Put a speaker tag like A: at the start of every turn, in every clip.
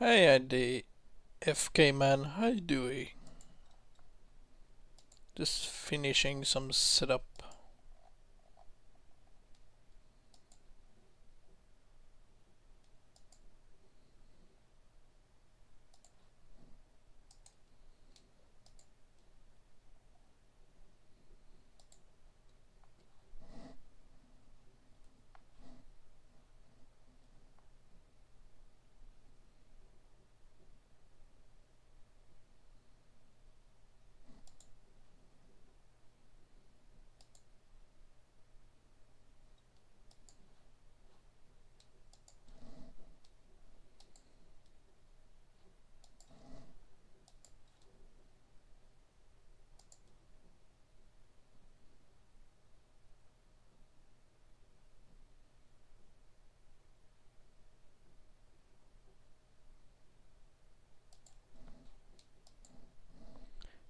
A: Hey Andy, FK man, how you doing? Just finishing some setup.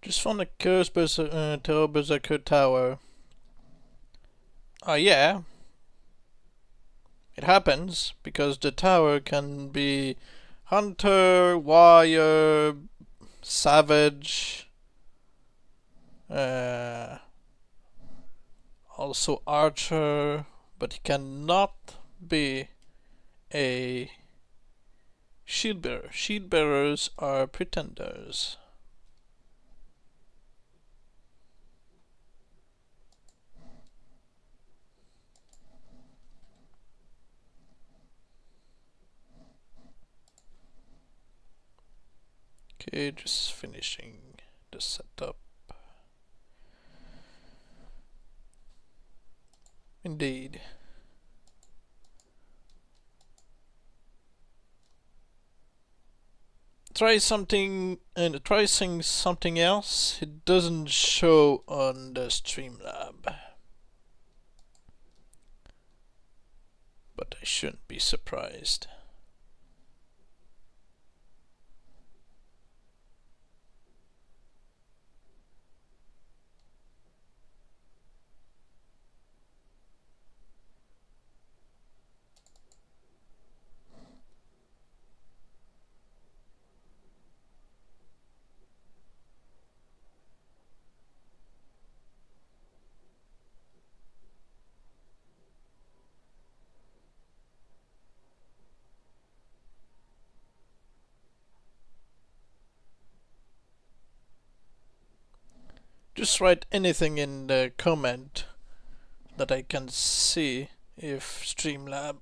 A: Just found the Terror Berserker Tower. Oh yeah, it happens because the tower can be Hunter, Warrior, Savage, uh, also Archer, but it cannot be a Shield Bearer. Shield Bearers are pretenders. Okay, just finishing the setup. Indeed. Try something and try saying something else. It doesn't show on the Streamlab. But I shouldn't be surprised. Just write anything in the comment that I can see if Streamlab,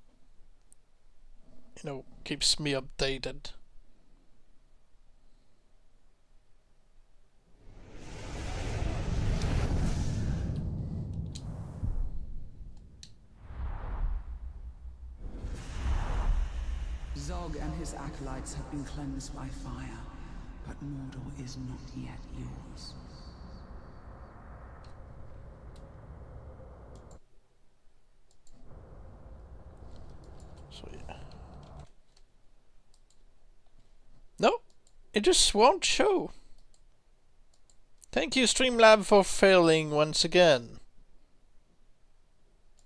A: keeps me updated.
B: Zog and his acolytes have been cleansed by fire, but Mordor is not yet yours.
A: So yeah. No, it just won't show. Thank you Streamlab for failing once again.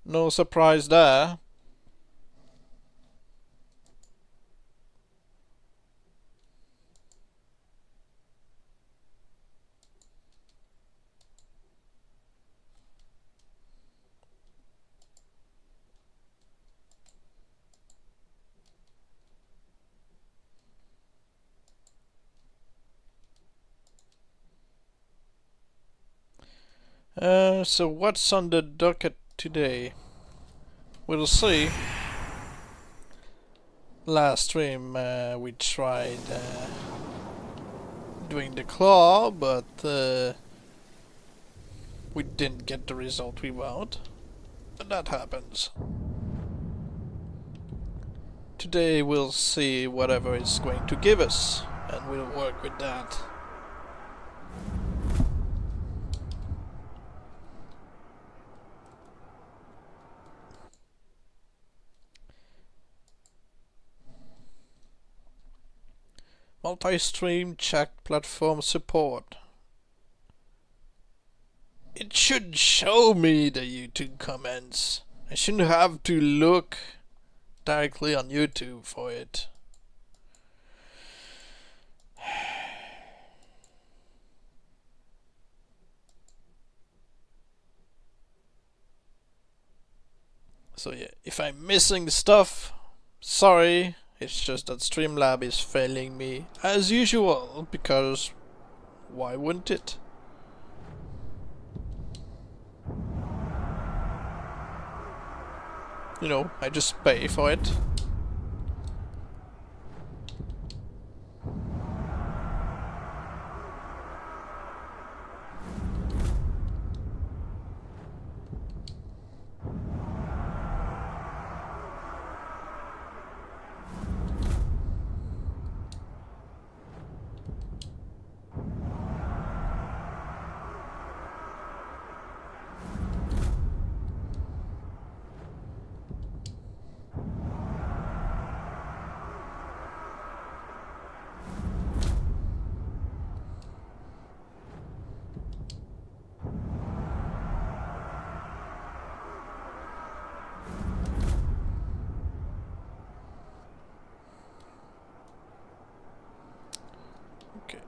A: No surprise there. So what's on the docket today? We'll see. Last stream we tried doing the claw, but we didn't get the result we want. But that happens. Today we'll see whatever it's going to give us, and we'll work with that. Multi-stream chat platform support. It should show me the YouTube comments. I shouldn't have to look directly on YouTube for it. So yeah, if I'm missing stuff, sorry. It's just that Streamlab is failing me as usual, because why wouldn't it? You know, I just pay for it. Okay.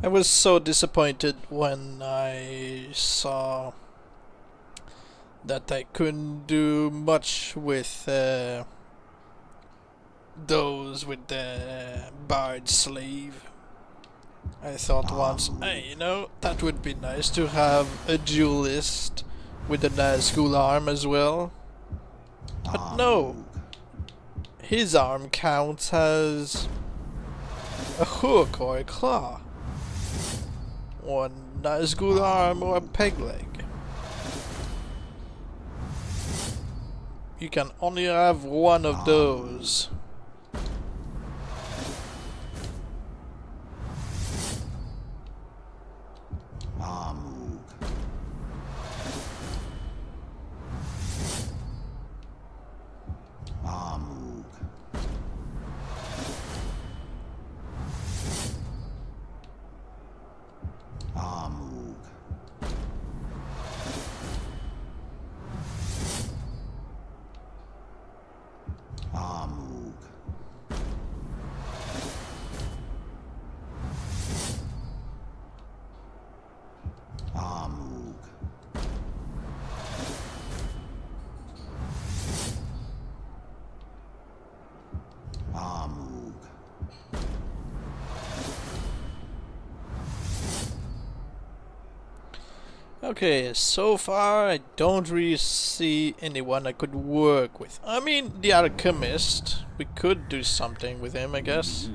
A: I was so disappointed when I saw that I couldn't do much with those with the Bard Sleeve. I thought once, hey, you know, that would be nice to have a duelist with a Nazgul arm as well. But no, his arm counts as a hook or a claw. Or a Nazgul arm or a peg leg. You can only have one of those. Okay, so far I don't really see anyone I could work with. I mean, the Alchemist, we could do something with him, I guess.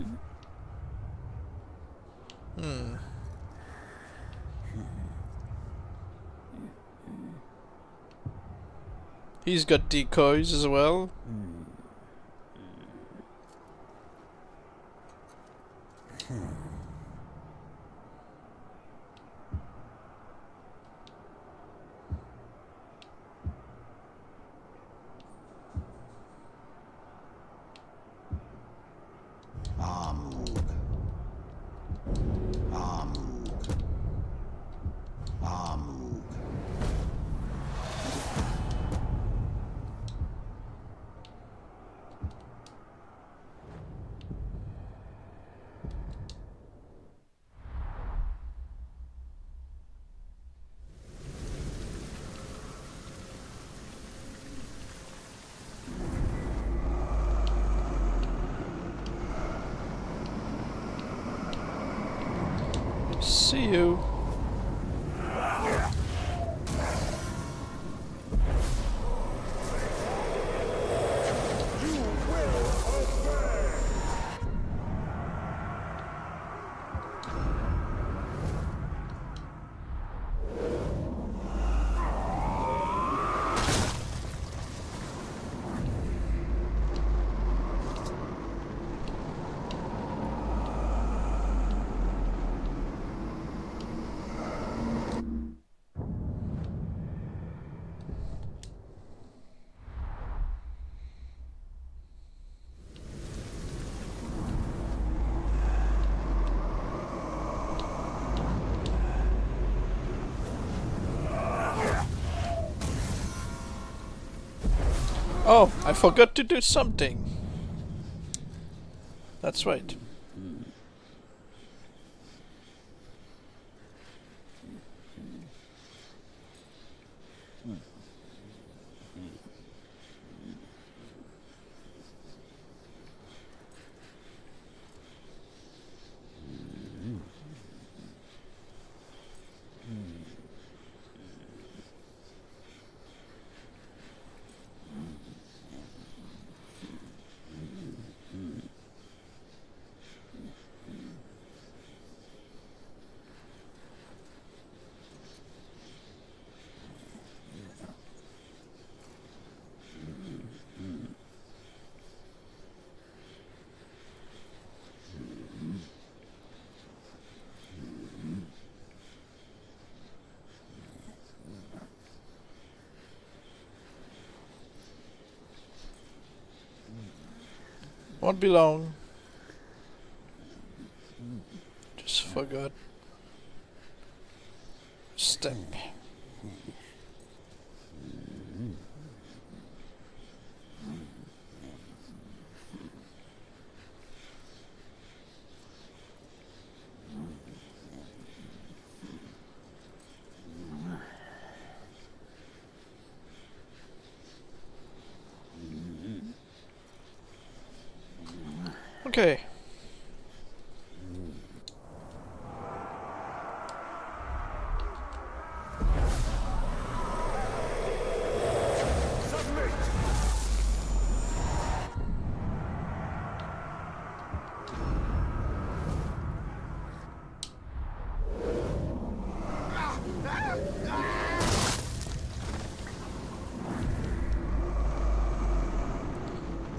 A: He's got decoys as well. See you. Oh, I forgot to do something. That's right. Won't be long. Just forgot. Step. Okay.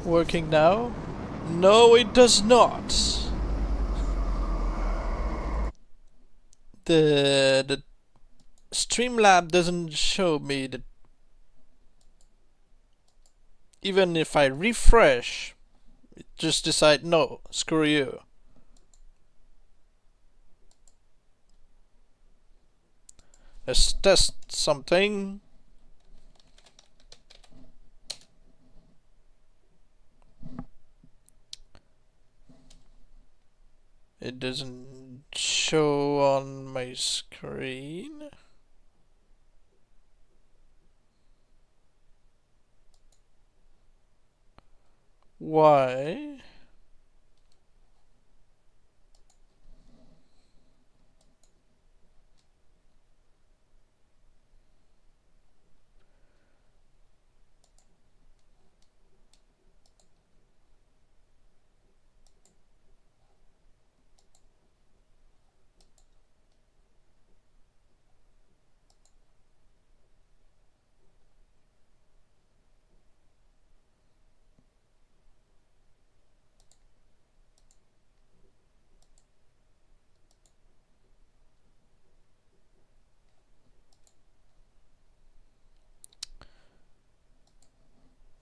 A: Working now? No, it does not. The Streamlab doesn't show me that. Even if I refresh, it just decide no, screw you. Let's test something. It doesn't show on my screen. Why?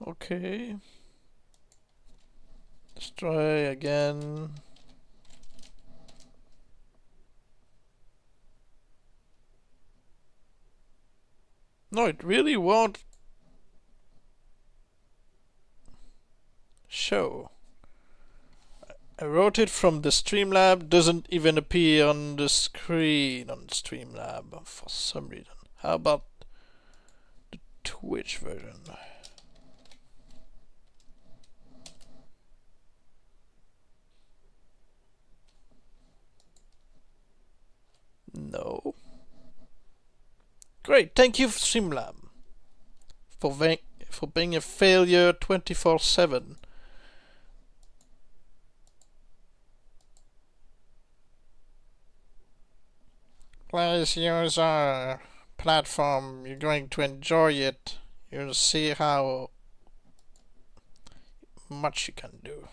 A: Okay. Let's try again. No, it really won't show. I wrote it from the Streamlab, doesn't even appear on the screen on Streamlab for some reason. How about the Twitch version? No. Great, thank you Streamlab for being a failure 24/7. Please use our platform. You're going to enjoy it. You'll see how much you can do.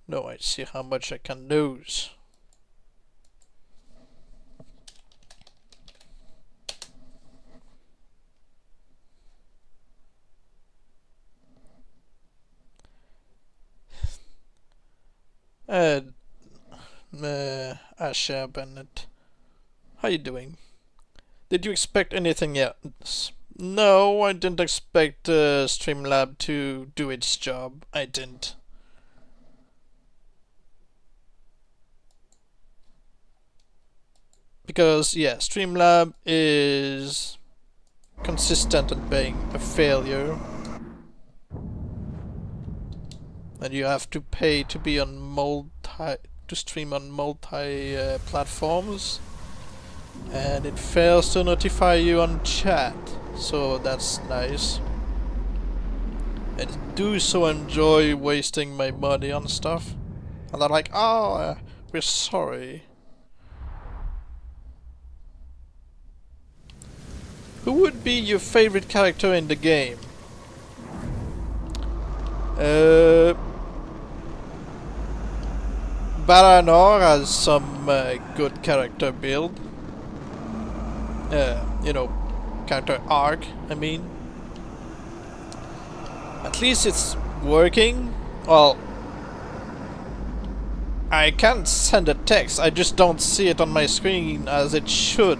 A: No, I see how much I can lose. Asher Bennett. How you doing? Did you expect anything else? No, I didn't expect Streamlab to do its job. I didn't. Because, yeah, Streamlab is consistent at being a failure. And you have to pay to be on to stream on multi platforms. And it fails to notify you on chat. So that's nice. I do so enjoy wasting my money on stuff. And they're like, oh, we're sorry. Who would be your favorite character in the game? Baranor has some good character build. You know, character arc, I mean. At least it's working. Well, I can't send a text, I just don't see it on my screen as it should.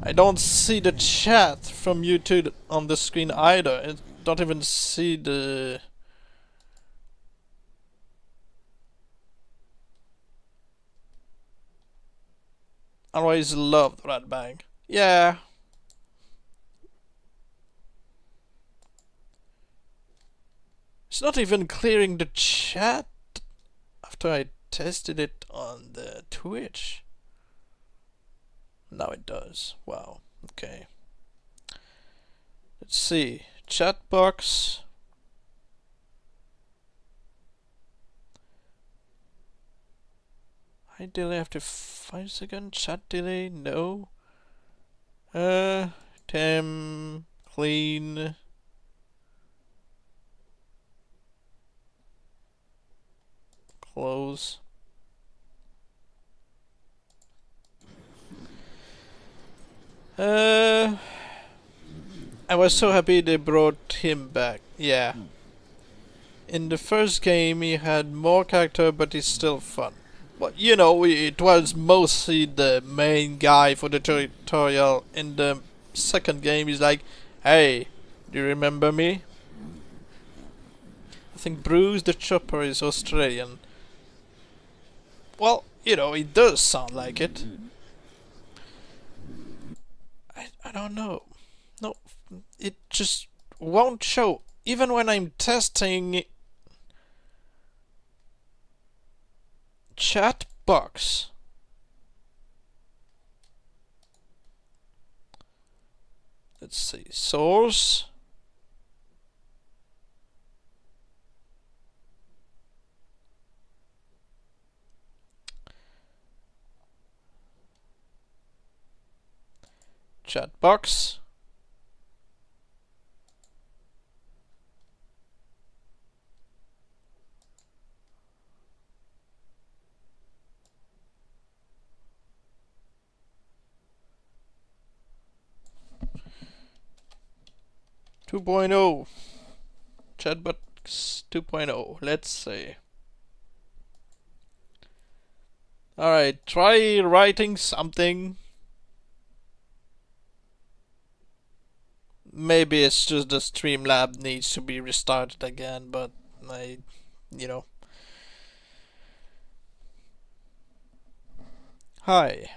A: I don't see the chat from YouTube on the screen either. I don't even see the... I always loved Red Bag. Yeah. It's not even clearing the chat after I tested it on the Twitch. Now it does. Wow. Okay. Let's see. Chat box. High delay after 5 seconds. Chat delay. No. Tem. Clean. Close. I was so happy they brought him back. Yeah. In the first game he had more character, but he's still fun. But you know, it was mostly the main guy for the tutorial. In the second game he's like, hey, do you remember me? I think Bruce the Chopper is Australian. Well, you know, it does sound like it. I don't know. No, it just won't show. Even when I'm testing chat box. Let's see, source. Chat box. Chatbox 2.0. Let's see. Alright, try writing something. Maybe it's just the Streamlab needs to be restarted again, but you know. Hi.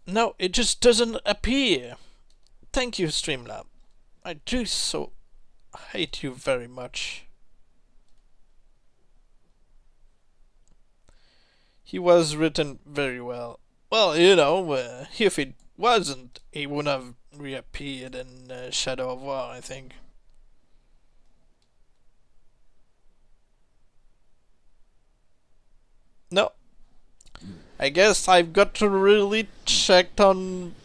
A: No, it just doesn't appear. Thank you, Streamlab. I do so hate you very much. He was written very well. Well, you know, if it wasn't, he would have reappeared in Shadow of War, I think. No. I guess I've got to really check on,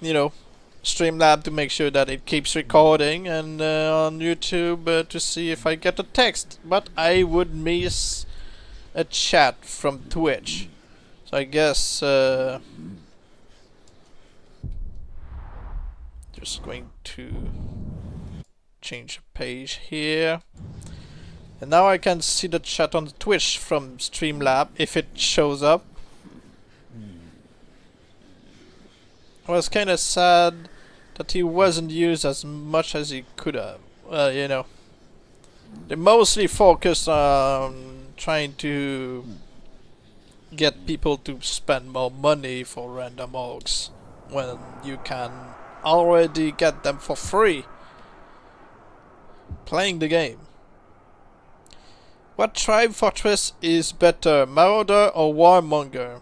A: you know, Streamlab to make sure that it keeps recording, and on YouTube to see if I get a text. But I would miss a chat from Twitch. So I guess just going to change the page here. And now I can see the chat on Twitch from Streamlab if it shows up. I was kind of sad that he wasn't used as much as he could have. Well, you know, they mostly focused on trying to get people to spend more money for random orcs when you can already get them for free playing the game. What tribe fortress is better, Marauder or Warmonger?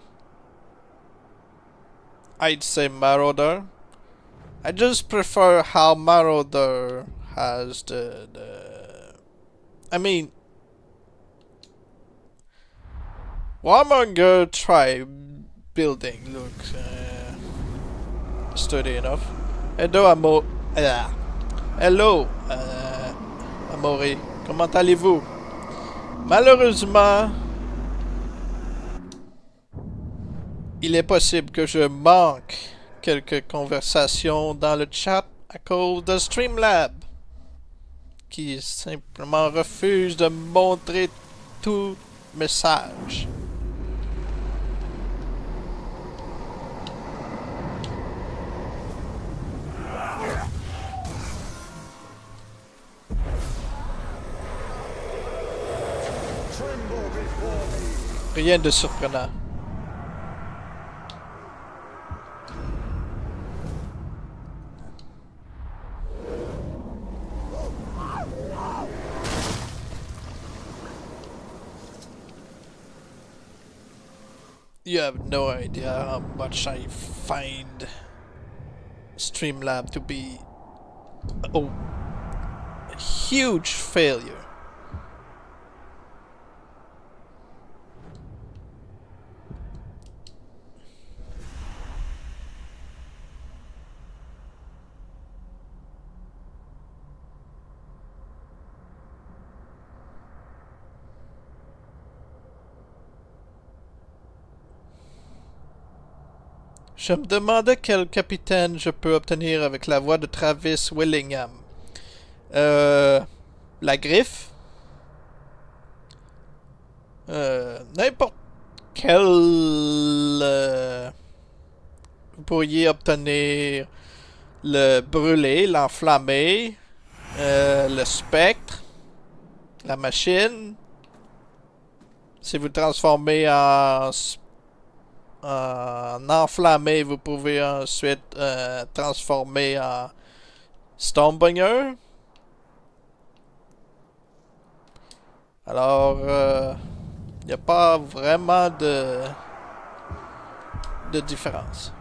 A: I'd say Marauder. I just prefer how Marauder has the I mean, Warmonger tribe building looks sturdy enough. Hello, Amaury. Comment allez-vous? Malheureusement, il est possible que je manque quelques conversations dans le chat à cause de Streamlab, qui simplement refuse de montrer tout message. Rien de surprenant. You have no idea how much I find Streamlab to be a huge failure. Je me demandais quel capitaine je peux obtenir avec la voix de Travis Willingham. La griffe. N'importe quel... vous pourriez obtenir le brûlé, l'enflammé, le spectre, la machine. Si vous transformez en enflammé, vous pouvez ensuite transformer en Stormbringer. Alors, il n'y a pas vraiment de différence.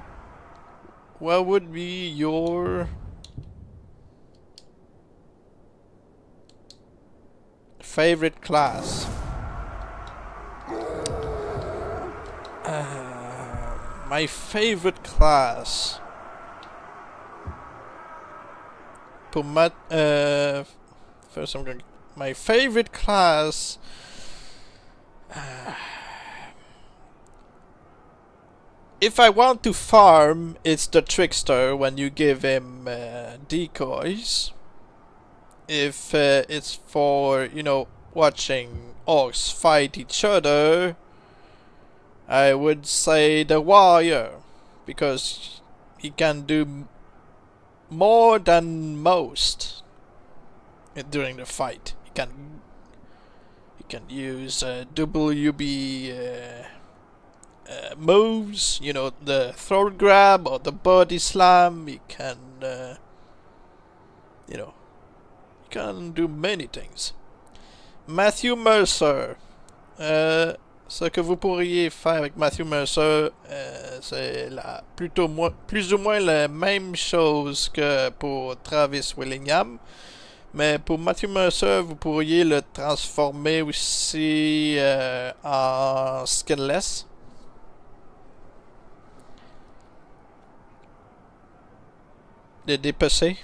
A: What would be your favorite class? My favorite class. Pour first I'm going. My favorite class. If I want to farm, it's the trickster when you give him decoys. If it's for, you know, watching orcs fight each other, I would say the warrior, because he can do more than most during the fight. He can use WB moves, you know, the throat grab or the body slam. He can, you know, he can do many things. Matthew Mercer. Ce que vous pourriez faire avec Matthew Mercer, c'est plus ou moins la même chose que pour Travis Willingham. Mais pour Matthew Mercer, vous pourriez le transformer aussi en skinless. De dépecer.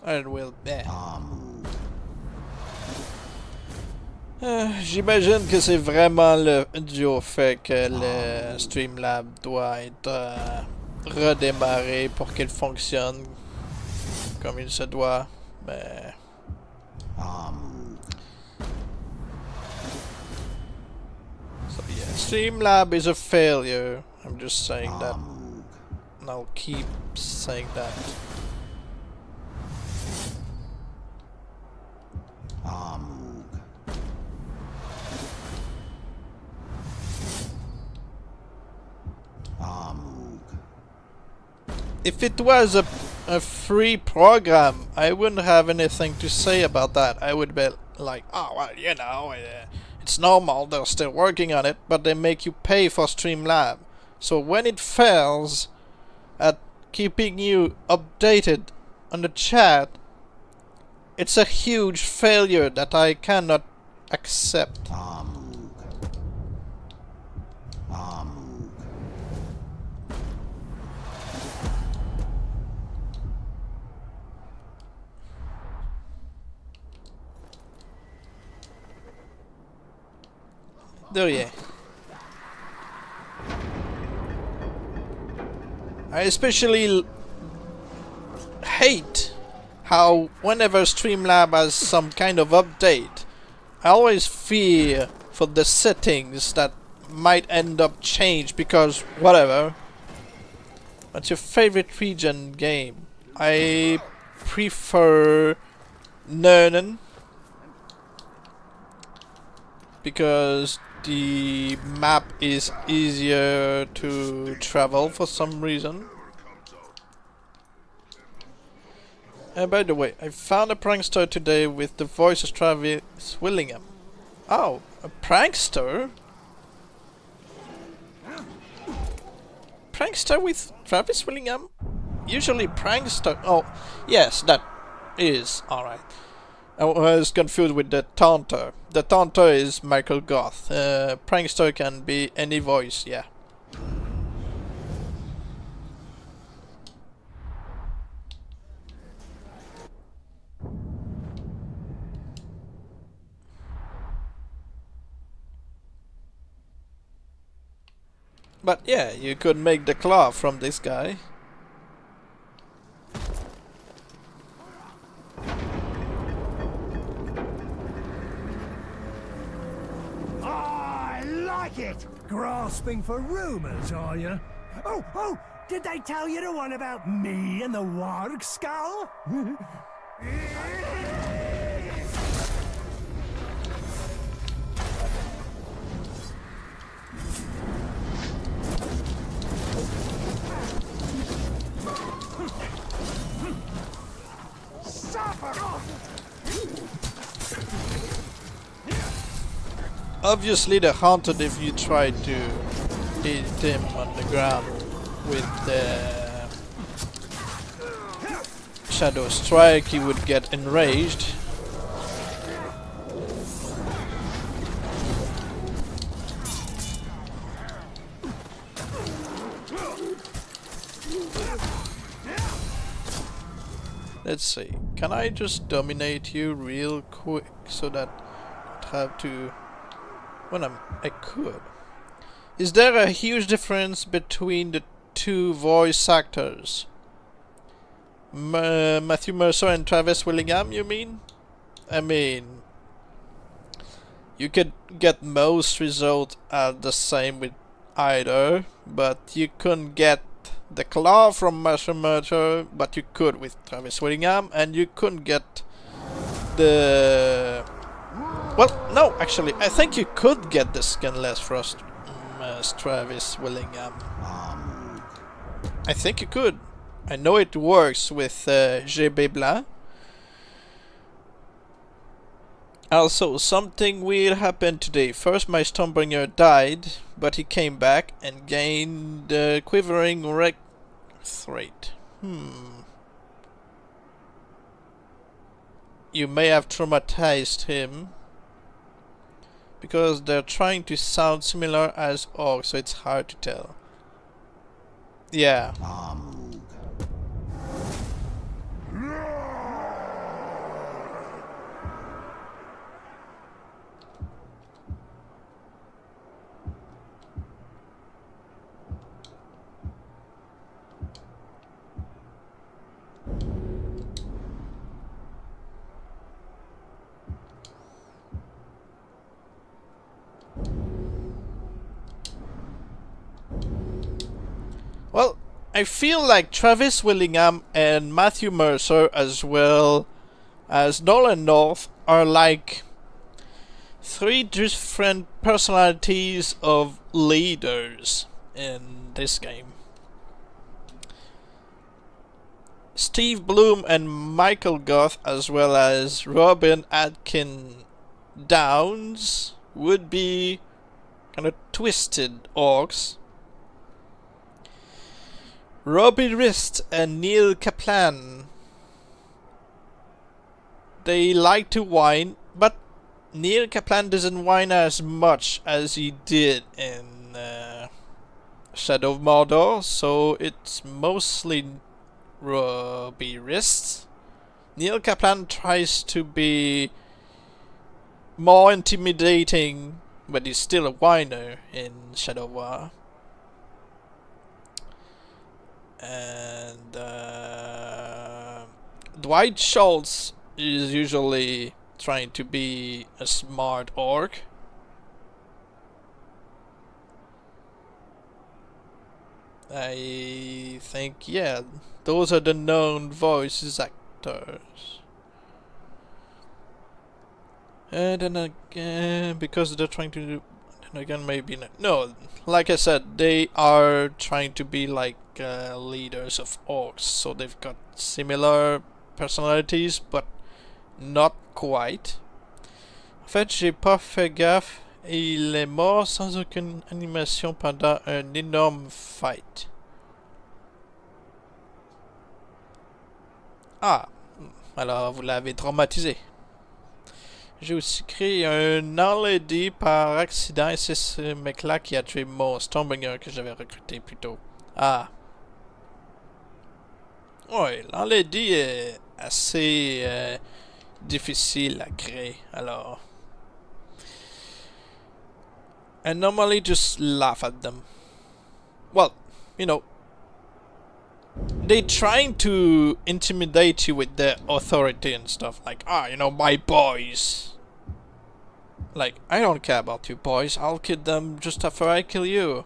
A: Elle will be. J'imagine que c'est vraiment le dû au fait que le Streamlab doit être redémarré pour qu'il fonctionne comme il se doit. Mais... So yeah, Streamlab is a failure. I'm just saying that. And I'll keep saying that. If it was a free program, I wouldn't have anything to say about that. I would be like, oh, well, you know, it's normal, they're still working on it, but they make you pay for Streamlab. So when it fails at keeping you updated on the chat, it's a huge failure that I cannot accept. There, yeah. I especially hate how whenever Streamlab has some kind of update, I always fear for the settings that might end up changed because whatever. What's your favorite region game? I prefer Nernen because the map is easier to travel for some reason. And by the way, I found a prankster today with the voice of Travis Willingham. Oh, a prankster? Prankster with Travis Willingham? Usually prankster... Oh, yes, that is alright. I was confused with the taunter. The taunter is Michael Goth. Prankster can be any voice, yeah. But yeah, you could make the claw from this guy.
C: I like it! Grasping for rumors, are you? Oh, did they tell you the one about me and the warg skull?
A: Obviously they're haunted if you try to hit him on the ground with the Shadow Strike, he would get enraged. Let's see, can I just dominate you real quick so that I don't have to... Well, I could. Is there a huge difference between the two voice actors? Matthew Mercer and Travis Willingham, you mean? I mean, you could get most results at the same with either, but you couldn't get the claw from Matthew Mercer, but you could with Travis Willingham, and you couldn't get the... Well, no, actually, I think you could get the Skinless Frost as Travis Willingham. I think you could. I know it works with GB Blanc. Also, something weird happened today. First, my Stormbringer died, but he came back and gained Quivering Wreck rate. You may have traumatized him. Because they're trying to sound similar as orcs, so it's hard to tell. Yeah. Well, I feel like Travis Willingham and Matthew Mercer, as well as Nolan North, are like three different personalities of leaders in this game. Steve Bloom and Michael Goth, as well as Robin Atkin Downs, would be kind of twisted orcs. Robbie Rist and Neil Kaplan, they like to whine, but Neil Kaplan doesn't whine as much as he did in Shadow of Mordor, so it's mostly Robbie Rist. Neil Kaplan tries to be more intimidating, but he's still a whiner in Shadow War. And Dwight Schultz is usually trying to be a smart orc. I think, yeah, those are the known voice actors. And then again, because they're trying to do, then again, maybe not. No, like I said, they are trying to be like leaders of orcs, so they've got similar personalities, but not quite. En fait, j'ai pas fait gaffe et il est mort sans aucune animation pendant un énorme fight. Ah, alors vous l'avez traumatisé. J'ai aussi créé un enlady par accident et c'est ce mec-là qui a tué mon Stormbringer que j'avais recruté plus tôt. Ah. Ouais, l'enlady est assez difficile à créer, alors. I normally just laugh at them. Well, you know, they trying to intimidate you with their authority and stuff, like, you know, my boys. Like, I don't care about you boys, I'll kill them just after I kill you.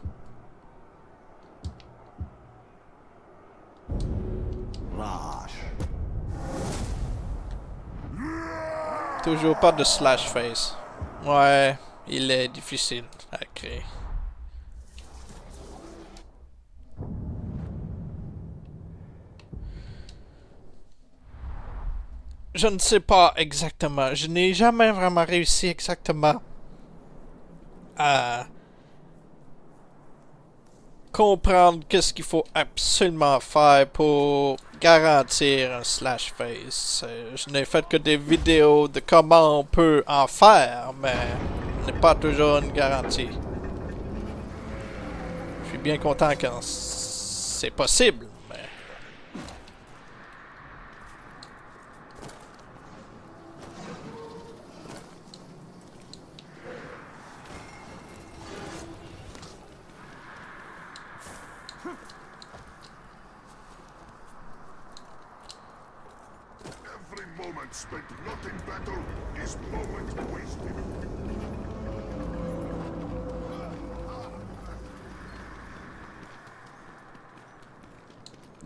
A: Toujours pas de slash face. Ouais, il est difficile à créer. Je ne sais pas exactement. Je n'ai jamais vraiment réussi exactement à comprendre qu'est-ce qu'il faut absolument faire pour garantir un slash face. Je n'ai fait que des vidéos de comment on peut en faire, mais ce n'est pas toujours une garantie. Je suis bien content quand c'est possible, mais...
D: Moment spent not in battle is moment wasted.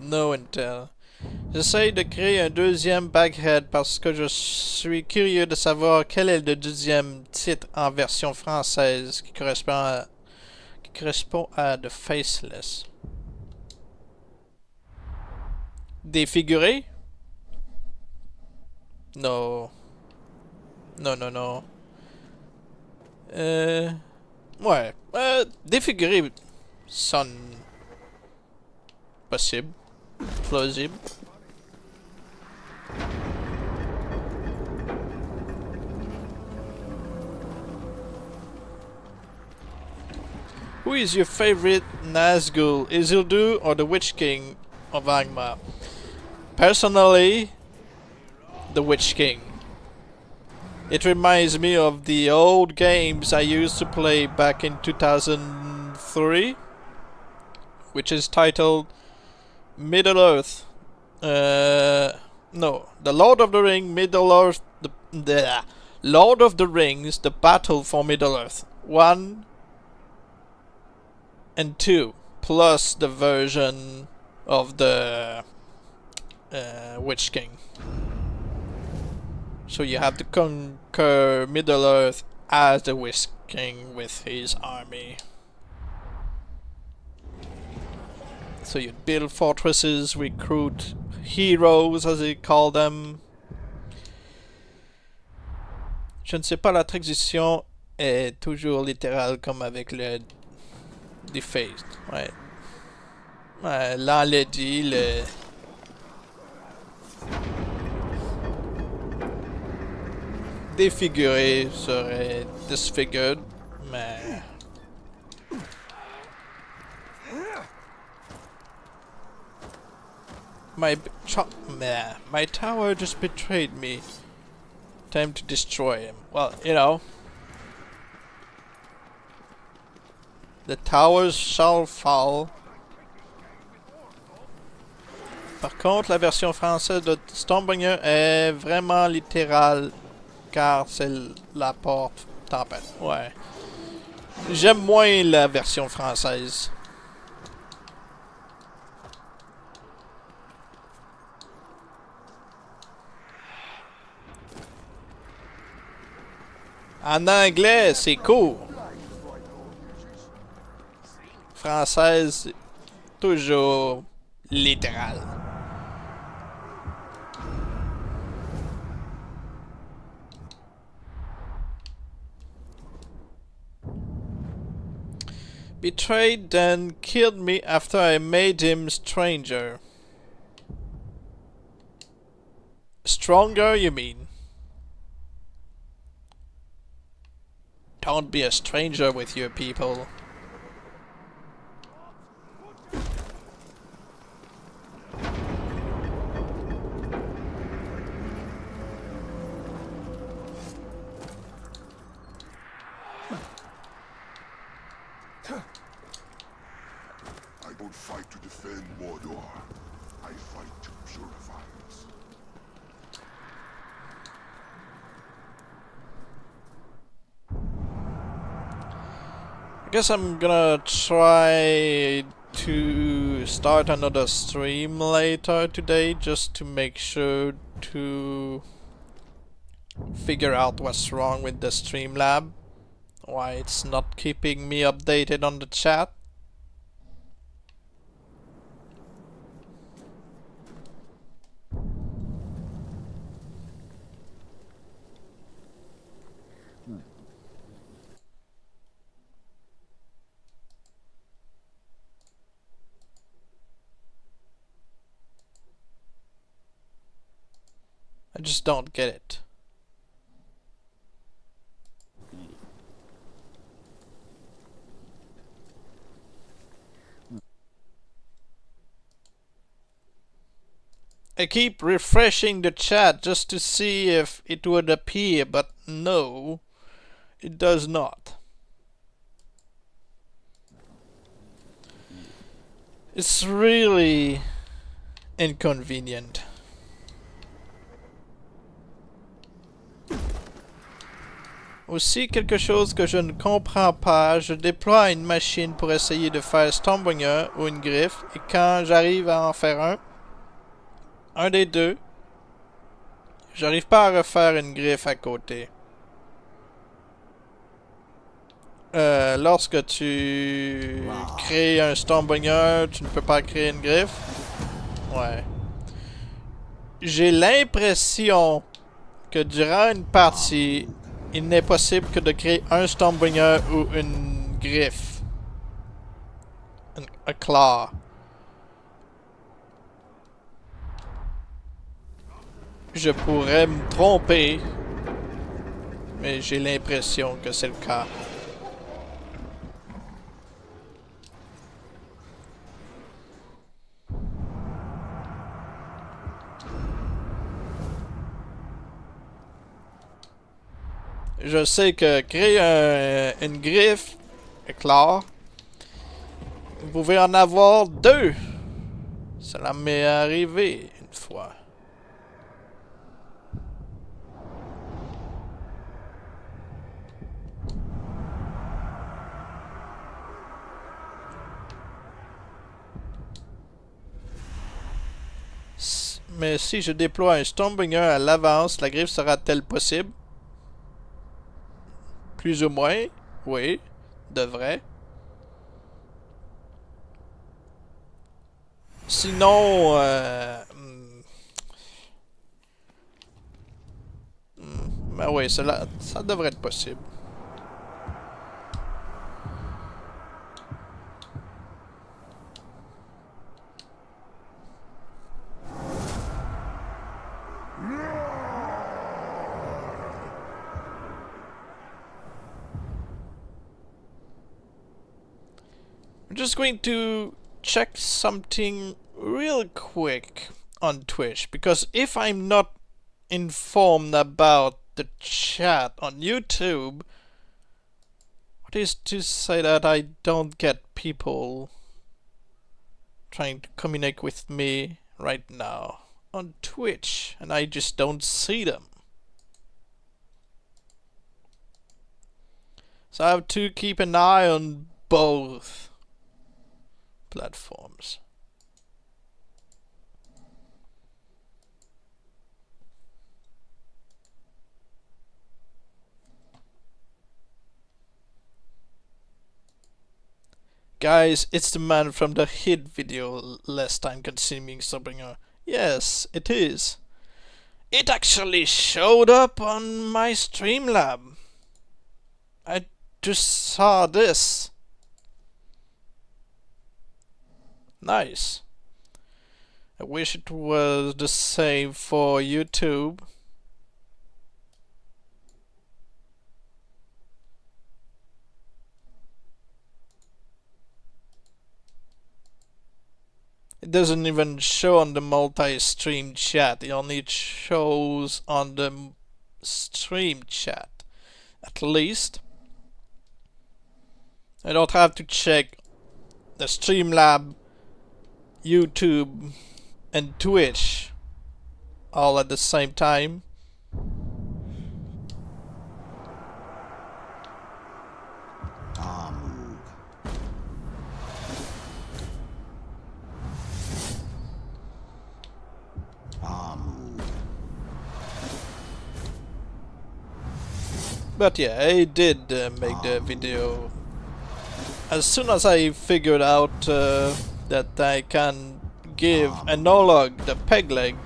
A: No intel. J'essaye de créer un deuxième Baghead parce que je suis curieux de savoir quel est le deuxième titre en version française qui correspond à The Faceless. Défiguré? Non. Non, non, non. Ouais. Défiguré sonne possible. Plausible. Who is your favorite Nazgul, Isildur or the Witch King of Angmar? Personally, the Witch King. It reminds me of the old games I used to play back in 2003, which is titled Middle-earth. No, The Lord of the Ring, Middle-earth, the Lord of the Rings, The Battle for Middle-earth. 1 and 2, plus the version of the Witch King. So you have to conquer Middle Earth as the Witch King with his army. So you build fortresses, recruit heroes as they call them. Je ne sais pas, la traduction est toujours littérale comme avec le Defaced. Ouais. Ouais, l'enlaidi, le... défiguré serait disfigured, mais... My tower just betrayed me. Time to destroy him. Well, you know. The towers shall fall. Par contre, la version française de Stormbringer est vraiment littérale, car c'est la porte tempête. Ouais. J'aime moins la version française. En anglais, c'est cool. Française, toujours littéral. Betrayed, then killed me after I made him stranger. Stronger, you mean? Don't be a stranger with your people.
D: I don't fight to defend Mordor. I fight to purify it.
A: I guess I'm gonna try to start another stream later today just to make sure to figure out what's wrong with the Streamlab. Why it's not keeping me updated on the chat. I just don't get it. I keep refreshing the chat just to see if it would appear, but no, it does not. It's really inconvenient. Aussi, quelque chose que je ne comprends pas, je déploie une machine pour essayer de faire Stormbringer ou une griffe, et quand j'arrive à en faire un des deux, j'arrive pas à refaire une griffe à côté. Lorsque tu crées un Stormbringer, tu ne peux pas créer une griffe. Ouais. J'ai l'impression que durant une partie, il n'est possible que de créer un Stormbringer ou une griffe. Un claw. Je pourrais me tromper, mais j'ai l'impression que c'est le cas. Je sais que créer une griffe, éclair, vous pouvez en avoir deux. Cela m'est arrivé une fois. Mais si je déploie un Stormbringer à l'avance, la griffe sera-t-elle possible? Plus ou moins, oui, devrait. Sinon, ben oui, ça devrait être possible. I'm just going to check something real quick on Twitch, because if I'm not informed about the chat on YouTube, what is to say that I don't get people trying to communicate with me right now on Twitch, and I just don't see them. So I have to keep an eye on both platforms. Guys, it's the man from the hit video less time consuming Stormbringer. Yes, it is. It actually showed up on my Streamlab. I just saw this. Nice. I wish it was the same for YouTube. It doesn't even show on the multi-stream chat, it only shows on the stream chat. At least I don't have to check the Streamlab, YouTube and Twitch all at the same time. But yeah, I did make the video as soon as I figured out that I can give analog the peg leg.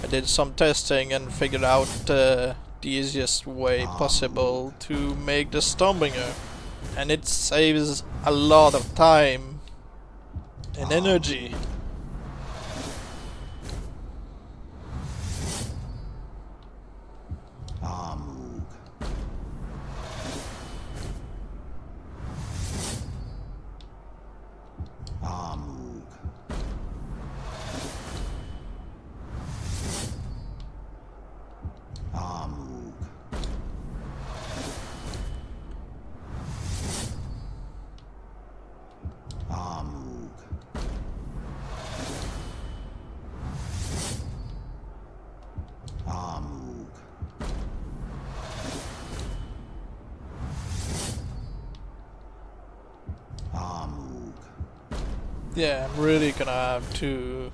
A: I did some testing and figured out the easiest way possible to make the Stormbringer, and it saves a lot of time and energy. Yeah, I'm really gonna have to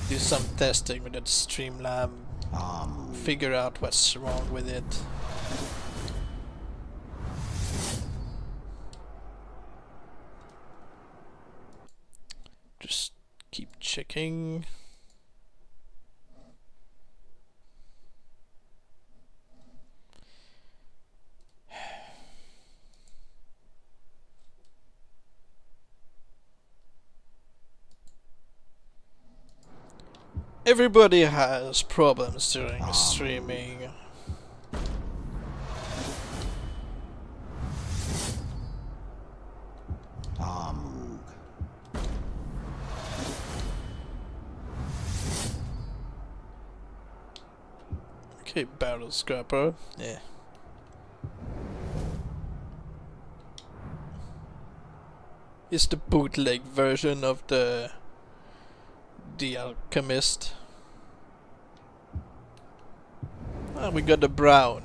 A: do some testing with that Streamlab, figure out what's wrong with it. Just keep checking. Everybody has problems during streaming. Okay, Battle Scrapper. Yeah. It's the bootleg version of the Alchemist. Ah, we got the brown.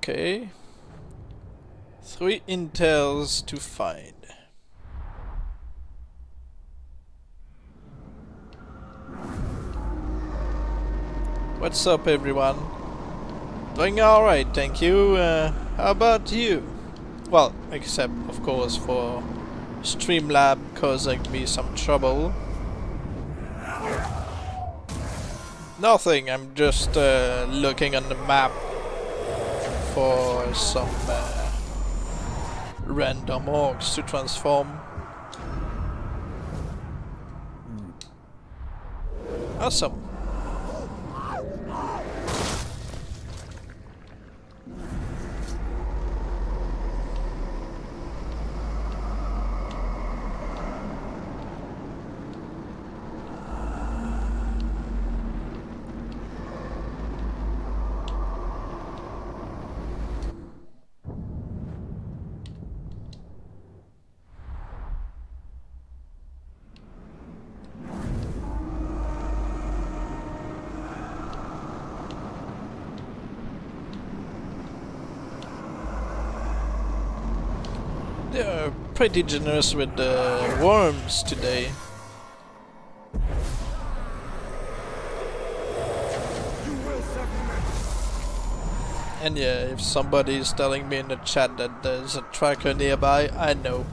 A: Okay. 3 intels to find. What's up, everyone? Doing alright, thank you. How about you? Well, except, of course, for Streamlab causing me some trouble. Nothing, I'm just looking on the map for some random orcs to transform. Awesome. They're pretty generous with the worms today. And yeah, if somebody is telling me in the chat that there's a tracker nearby, I know.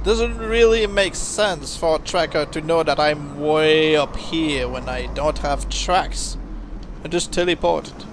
A: Doesn't really make sense for a tracker to know that I'm way up here when I don't have tracks. I just teleported.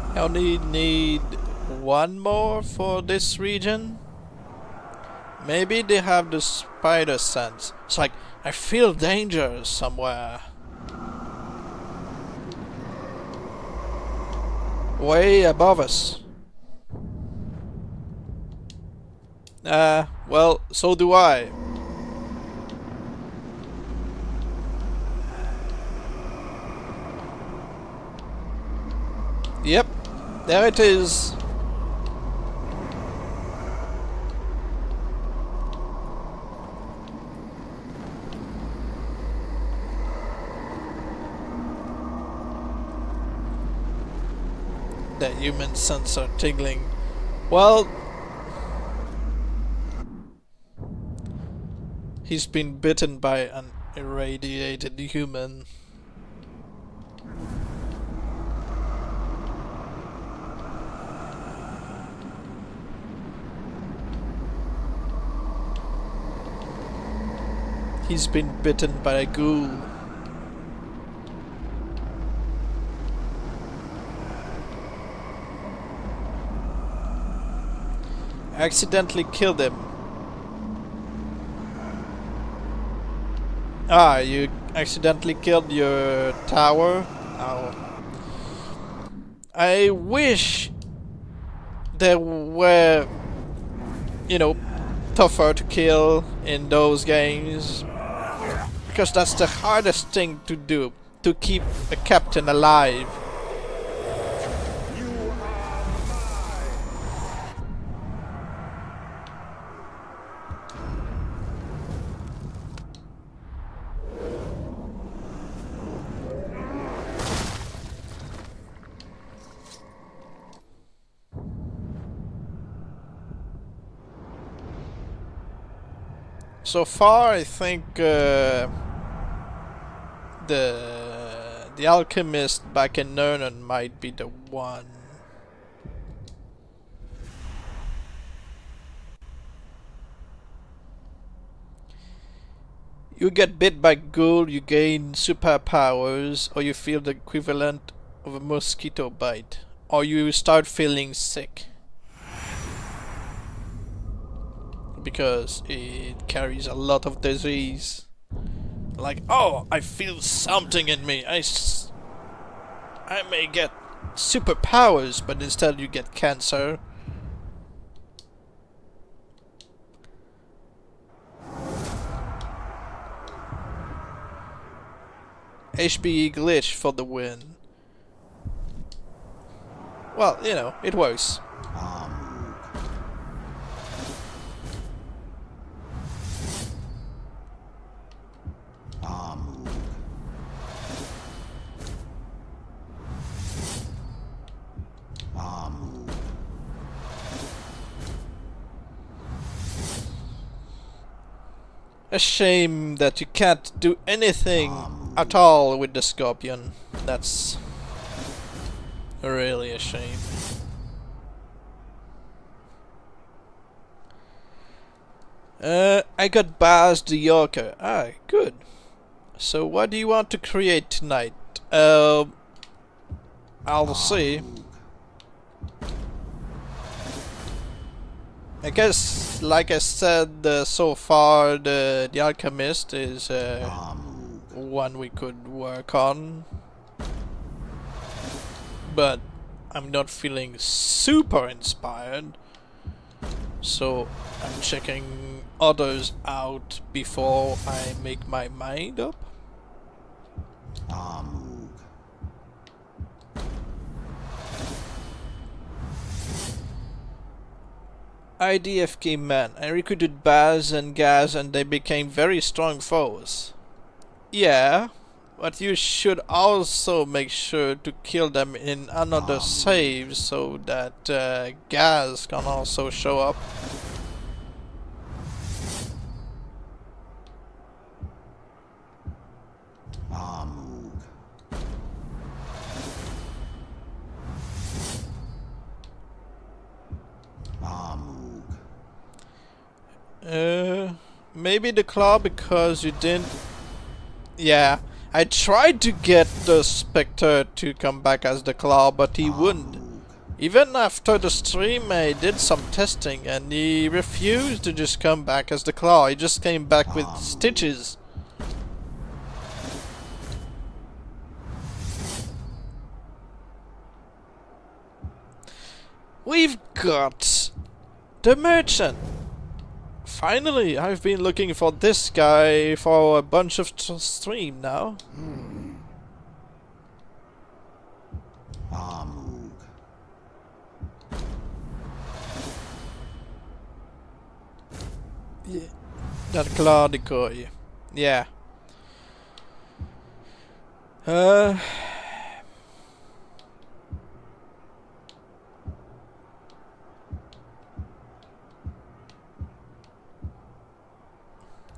A: I only need one more for this region. Maybe they have the spider sense. It's like, I feel danger somewhere. Way above us. Well, so do I. Yep, there it is. The human sensor tingling. Well, he's been bitten by an irradiated human. He's been bitten by a ghoul. Accidentally killed him. Ah, you accidentally killed your tower? Oh. I wish there were, you know, tougher to kill in those games. Because that's the hardest thing to do, to keep a captain alive. So far, I think the alchemist back in Nernon might be the one. You get bit by ghoul, you gain superpowers, or you feel the equivalent of a mosquito bite, or you start feeling sick. Because it carries a lot of disease. Like, oh, I feel something in me. I may get superpowers, but instead you get cancer. HBE glitch for the win. Well, you know, it works. A shame that you can't do anything at all with the scorpion. That's really a shame. I got Baz the Yorker. Ah, good. So what do you want to create tonight? I'll see. I guess, like I said, so far the Alchemist is one we could work on. But I'm not feeling super inspired. So I'm checking others out before I make my mind up. IDFK man. I recruited Baz and Gaz and they became very strong foes. Yeah, but you should also make sure to kill them in another save so that Gaz can also show up. Maybe the claw because you didn't... Yeah, I tried to get the Spectre to come back as the claw, but he wouldn't. Even after the stream I did some testing and he refused to just come back as the claw, he just came back with stitches. We've got the merchant. Finally, I've been looking for this guy for a bunch of stream now. Yeah, that claw decoy. Yeah.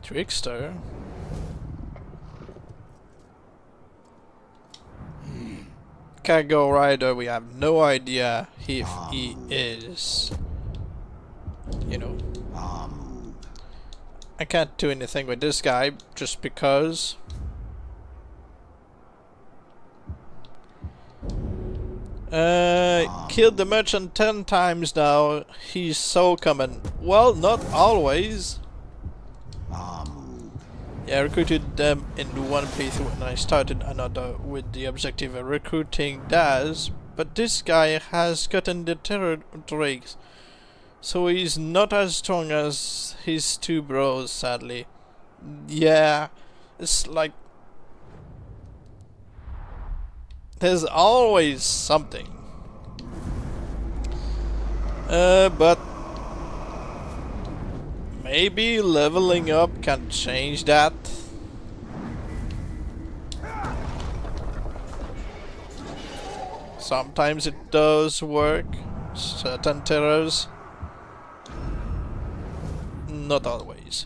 A: Trickster. Cargo Rider, we have no idea if he is. You know. I can't do anything with this guy just because. Killed the merchant 10 times now. He's so common. Well, not always. Yeah, I recruited them in one playthrough and I started another with the objective of recruiting Daz, but this guy has gotten the terror drakes, so he's not as strong as his two bros, sadly. Yeah, it's like there's always something. But maybe leveling up can change that. Sometimes it does work. Certain terrors. Not always.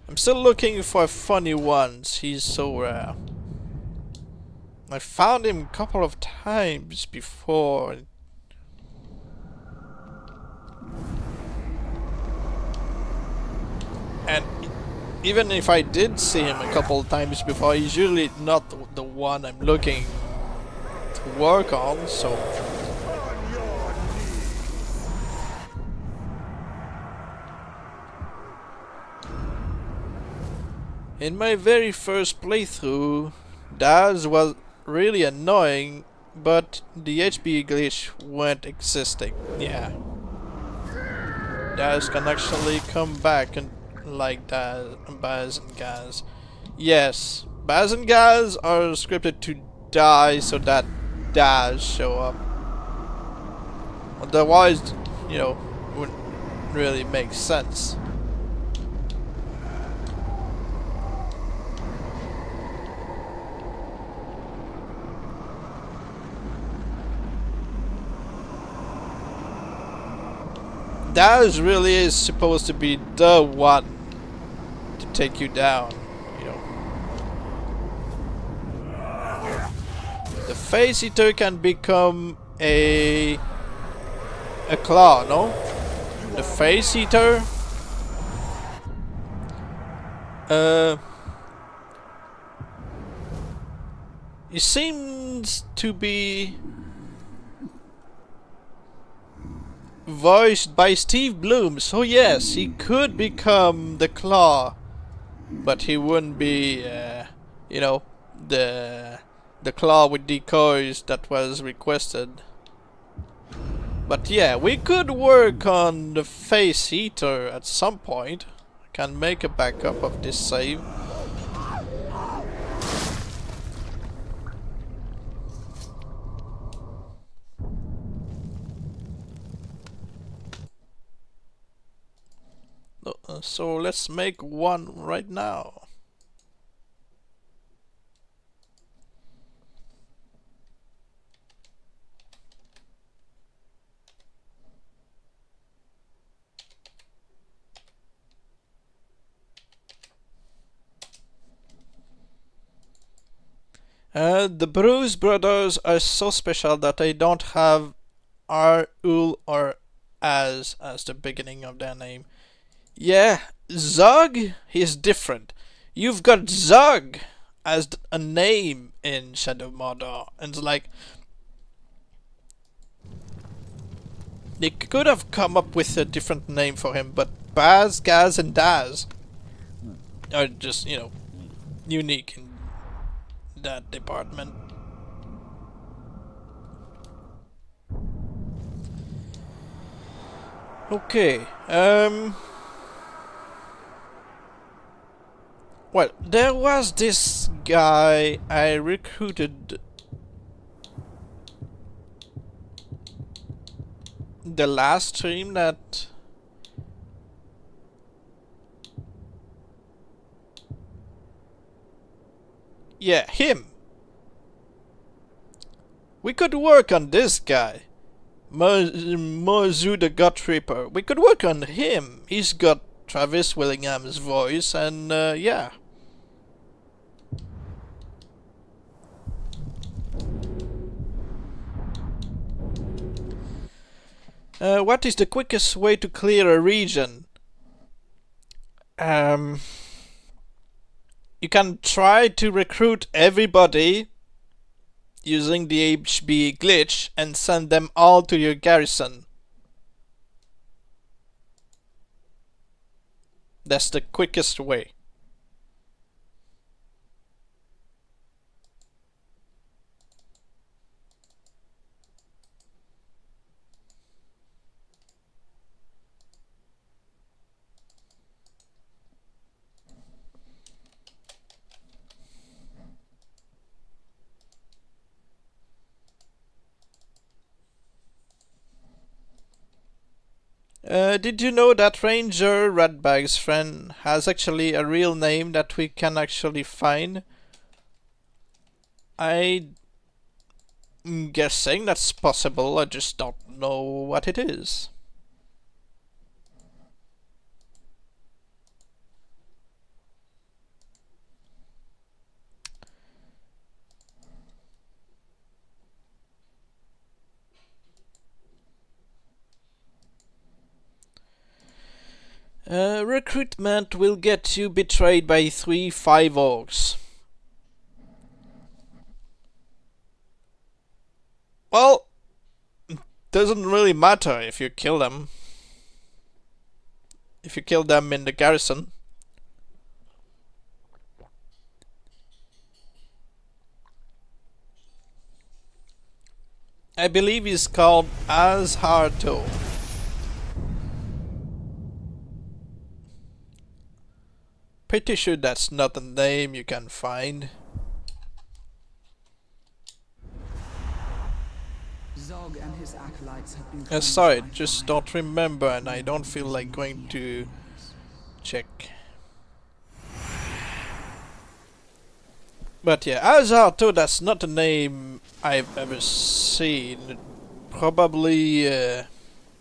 A: I'm still looking for funny ones. He's so rare. I found him a couple of times before. And even if I did see him a couple times before, he's usually not the one I'm looking to work on, so... In my very first playthrough, Daz was really annoying, but the HP glitch weren't existing. Yeah. Daz can actually come back and like Baz and Gaz. Yes, Baz and Gaz are scripted to die so that Daz show up. Otherwise, you know, wouldn't really make sense. Daz really is supposed to be the one to take you down, you know. The Face Eater can become a claw, no? The Face Eater. He seems to be voiced by Steve Bloom, so yes, he could become the Claw, but he wouldn't be, you know, the Claw with decoys that was requested. But yeah, we could work on the Face Eater at some point. I can make a backup of this save. So let's make one right now. The Bruce brothers are so special that they don't have R, Ul, or as the beginning of their name. Yeah, Zug is different. You've got Zug as a name in Shadow Mordor, and it's like they could have come up with a different name for him, but Baz, Gaz, and Daz are just, you know, unique in that department. Okay, well, there was this guy I recruited the last stream that... Yeah, him! We could work on this guy. Mozu the Gut Reaper. We could work on him. He's got Travis Willingham's voice and yeah. What is the quickest way to clear a region? You can try to recruit everybody using the HB glitch and send them all to your garrison. That's the quickest way. Did you know that Ranger Ratbag's friend has actually a real name that we can actually find? I'm guessing that's possible, I just don't know what it is. Recruitment will get you betrayed by 3-5 orcs. Well, doesn't really matter if you kill them. If you kill them in the garrison. I believe he's called Azharto. Pretty sure that's not a name you can find.
B: Zog and his acolytes have been
A: Sorry,
B: cleansed by
A: just
B: fire.
A: don't remember and I don't feel like going to check. But yeah, Azharto, that's not a name I've ever seen. Probably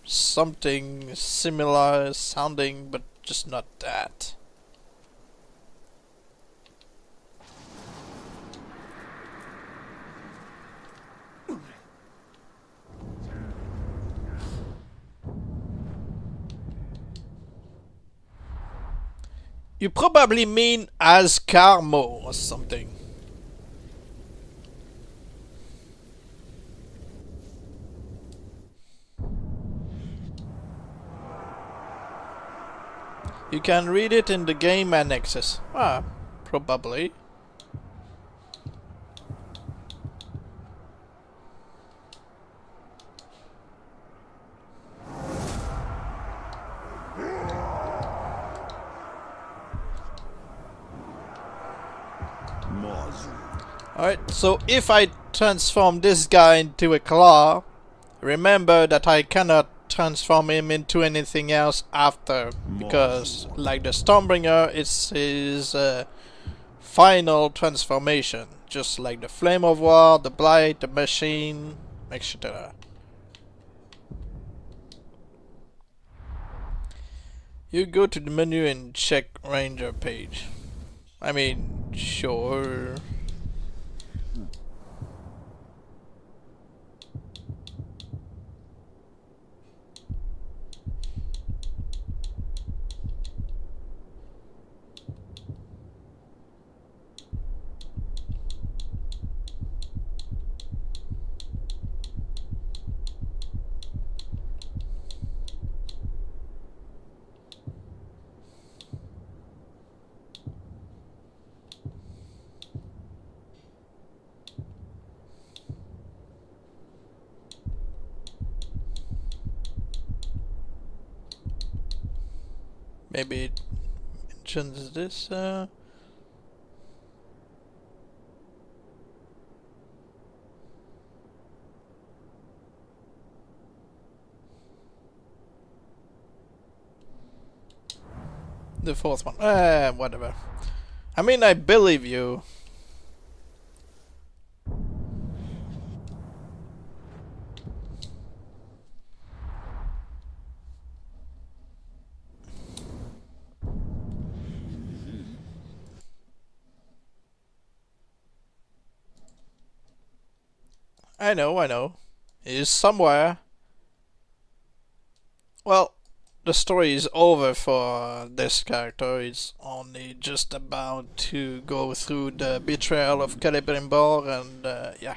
A: something similar sounding, but just not that. You probably mean Ascarmo or something. You can read it in the game annexes. Ah, probably. Alright, so if I transform this guy into a claw, remember that I cannot transform him into anything else after, because like the Stormbringer, it's his final transformation, just like the Flame of War, the Blight, the Machine, etc. You go to the menu and check Ranger page. I mean, sure. Maybe it mentions this, the fourth one. Whatever. I mean, I believe you. I know. He's somewhere. Well, the story is over for this character. He's only just about to go through the betrayal of Celebrimbor and yeah.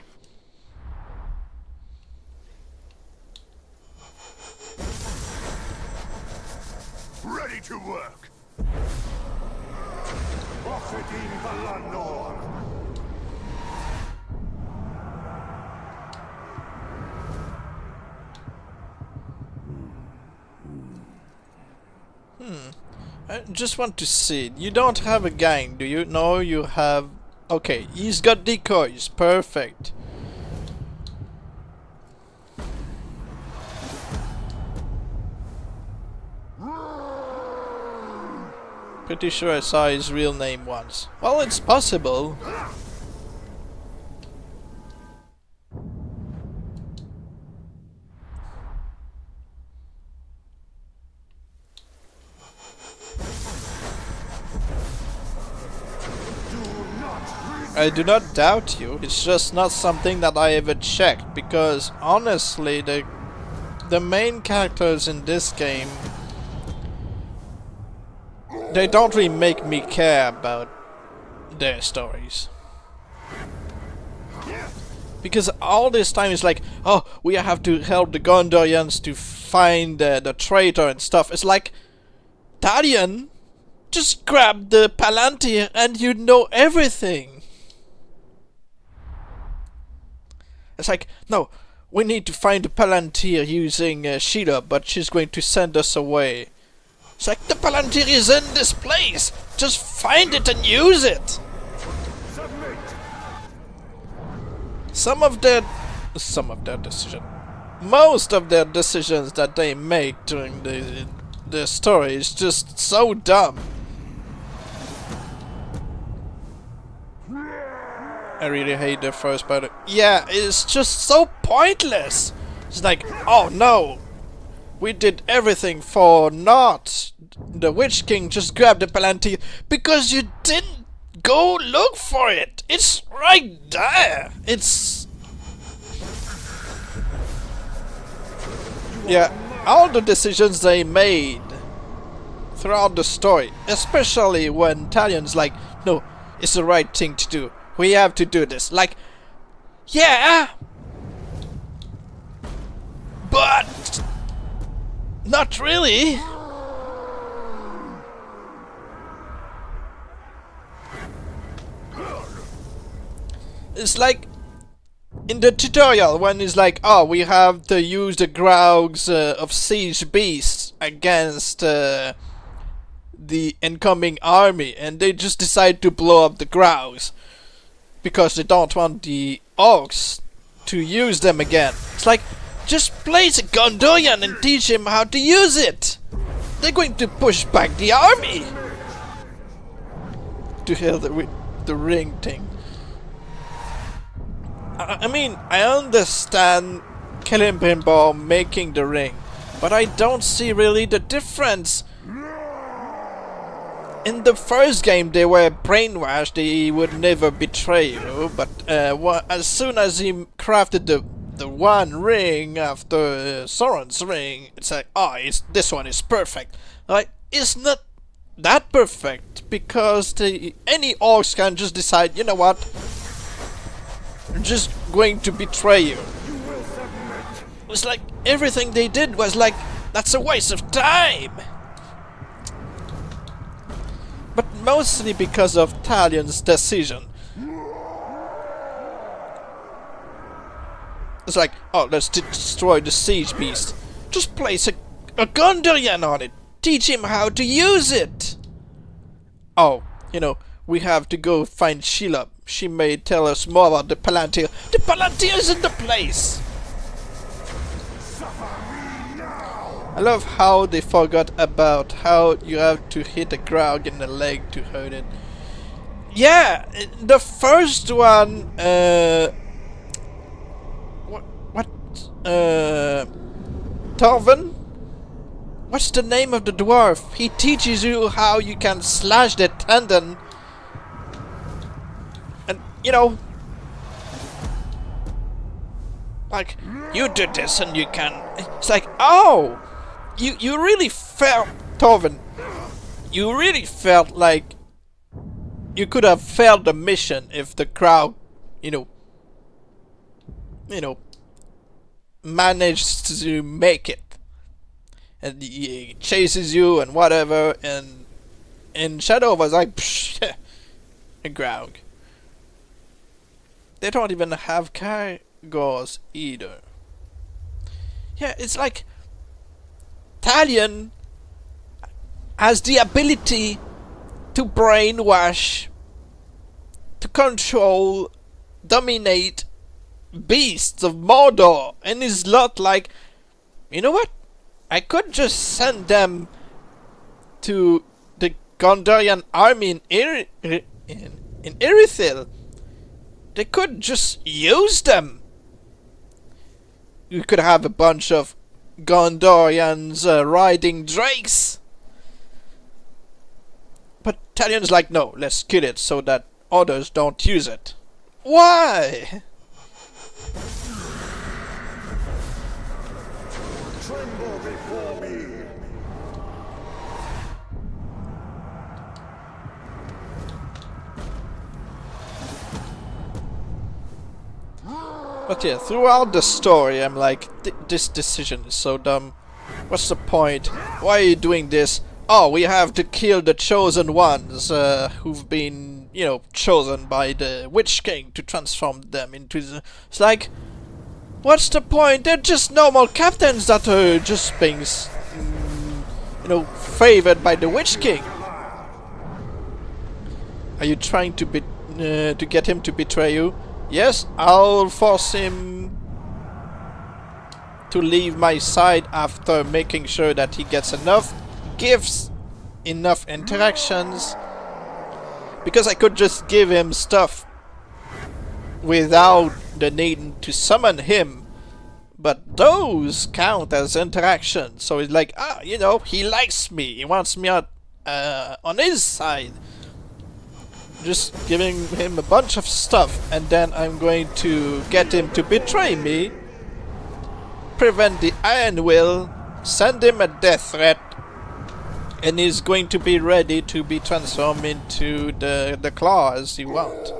D: Ready to work. Profiting Valandor.
A: I just want to see. You don't have a gang, do you? No, you have... Okay, he's got decoys. Perfect. Pretty sure I saw his real name once. Well, it's possible. I do not doubt you, it's just not something that I ever checked, because honestly the main characters in this game they don't really make me care about their stories. Because all this time is like, oh, we have to help the Gondorians to find the traitor and stuff. It's like, Talion, just grab the Palantir and you know everything. It's like, no, we need to find the Palantir using Sheila, but she's going to send us away. It's like, the Palantir is in this place! Just find it and use it! Some of their decisions. Most of their decisions that they make during the story is just so dumb. I really hate the first part. Yeah, it's just so pointless. It's like, oh no, we did everything for naught. The Witch King just grabbed the Palantir because you didn't go look for it. It's right there. It's... yeah, all the decisions they made throughout the story, especially when Talion's like, no, it's the right thing to do. We have to do this. Like, yeah, but not really. It's like in the tutorial when it's like, oh, we have to use the Graugs of Siege Beasts against the incoming army, and they just decide to blow up the Graugs because they don't want the Orcs to use them again. It's like, just place a Gondorian and teach him how to use it. They're going to push back the army. To hell with the ring thing. I mean, I understand Celebrimbor making the ring, but I don't see really the difference. In the first game they were brainwashed, they would never betray you, but as soon as he crafted the one ring after Sauron's ring, it's like, oh, this one is perfect. Like, it's not that perfect, because any orcs can just decide, you know what, I'm just going to betray you. It was like, everything they did was like, that's a waste of time. But mostly because of Talion's decision. It's like, oh, let's destroy the Siege Beast. Just place a Gondorian on it. Teach him how to use it. Oh, you know, we have to go find Sheila. She may tell us more about the Palantir. The Palantir is in the place. I love how they forgot about how you have to hit a Graug in the leg to hurt it. Yeah, the first one, Torvin? What's the name of the dwarf? He teaches you how you can slash the tendon. And, you know, like, you did this and you can... It's like, oh! You really felt, Torvin, you really felt like you could have failed the mission if the crowd, you know, managed to make it. And he chases you and whatever, and in Shadow was like, psh, a Graug. They don't even have cargors either. Yeah, it's like Talion has the ability to brainwash, to control, dominate beasts of Mordor, and is not like, you know what? I could just send them to the Gondorian army in Irithyll. They could just use them. You could have a bunch of Gondorians riding drakes. But Talion's like, no, let's kill it so that others don't use it. Why?
D: Tremble before me.
A: But yeah, throughout the story, I'm like, this decision is so dumb. What's the point? Why are you doing this? Oh, we have to kill the chosen ones, who've been, you know, chosen by the Witch King to transform them into the... It's like, what's the point? They're just normal captains that are just being, you know, favored by the Witch King. Are you trying to get him to betray you? Yes, I'll force him to leave my side after making sure that he gets enough gifts, enough interactions, because I could just give him stuff without the need to summon him, but those count as interactions. So it's like, you know, he likes me, he wants me on his side. Just giving him a bunch of stuff, and then I'm going to get him to betray me, prevent the Iron Will, send him a death threat, and he's going to be ready to be transformed into the claws you want.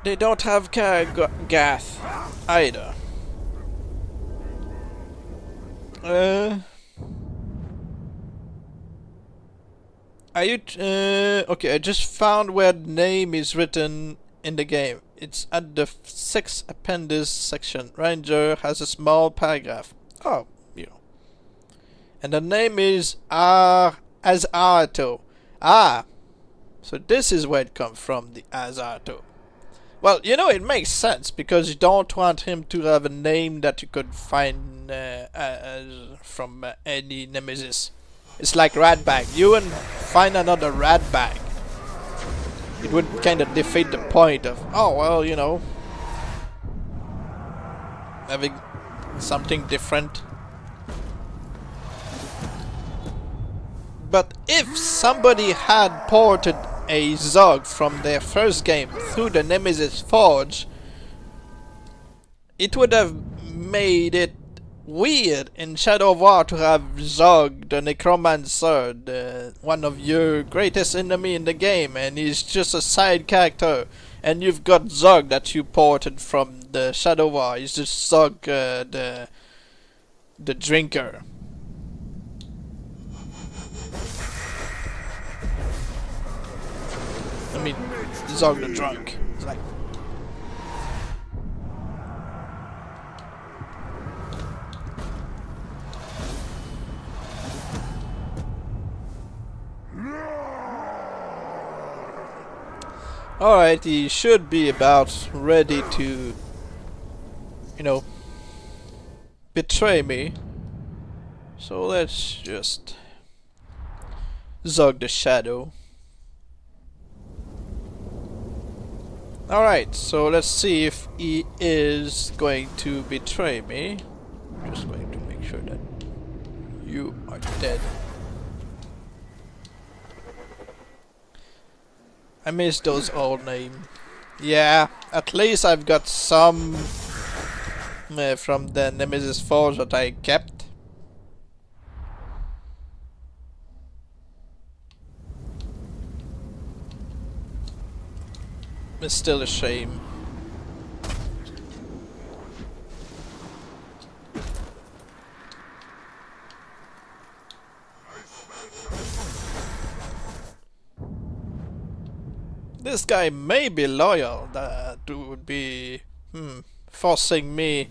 A: They don't have Gath either. Are you okay, I just found where the name is written in the game. It's at the 6th appendix section. Ranger has a small paragraph. Oh, you know. And the name is Azarto. Ah, so this is where it comes from, the Azarto. Well, you know, it makes sense, because you don't want him to have a name that you could find from any Nemesis. It's like Ratbag. You would find another Ratbag. It would kind of defeat the point of, oh, well, you know, having something different. But if somebody had ported a Zog from their first game through the Nemesis Forge, it would have made it weird in Shadow of War to have Zog, the Necromancer, one of your greatest enemy in the game, and he's just a side character, and you've got Zog that you ported from the Shadow of War. He's just Zog, the drinker. I mean, Zog the drunk. It's like, alright, he should be about ready to, you know, betray me. So let's just Zog the Shadow. Alright, so let's see if he is going to betray me. I'm just going to make sure that you are dead. I miss those old names. Yeah, at least I've got some from the Nemesis Forge that I kept. It's still a shame. This guy may be loyal. That would be forcing me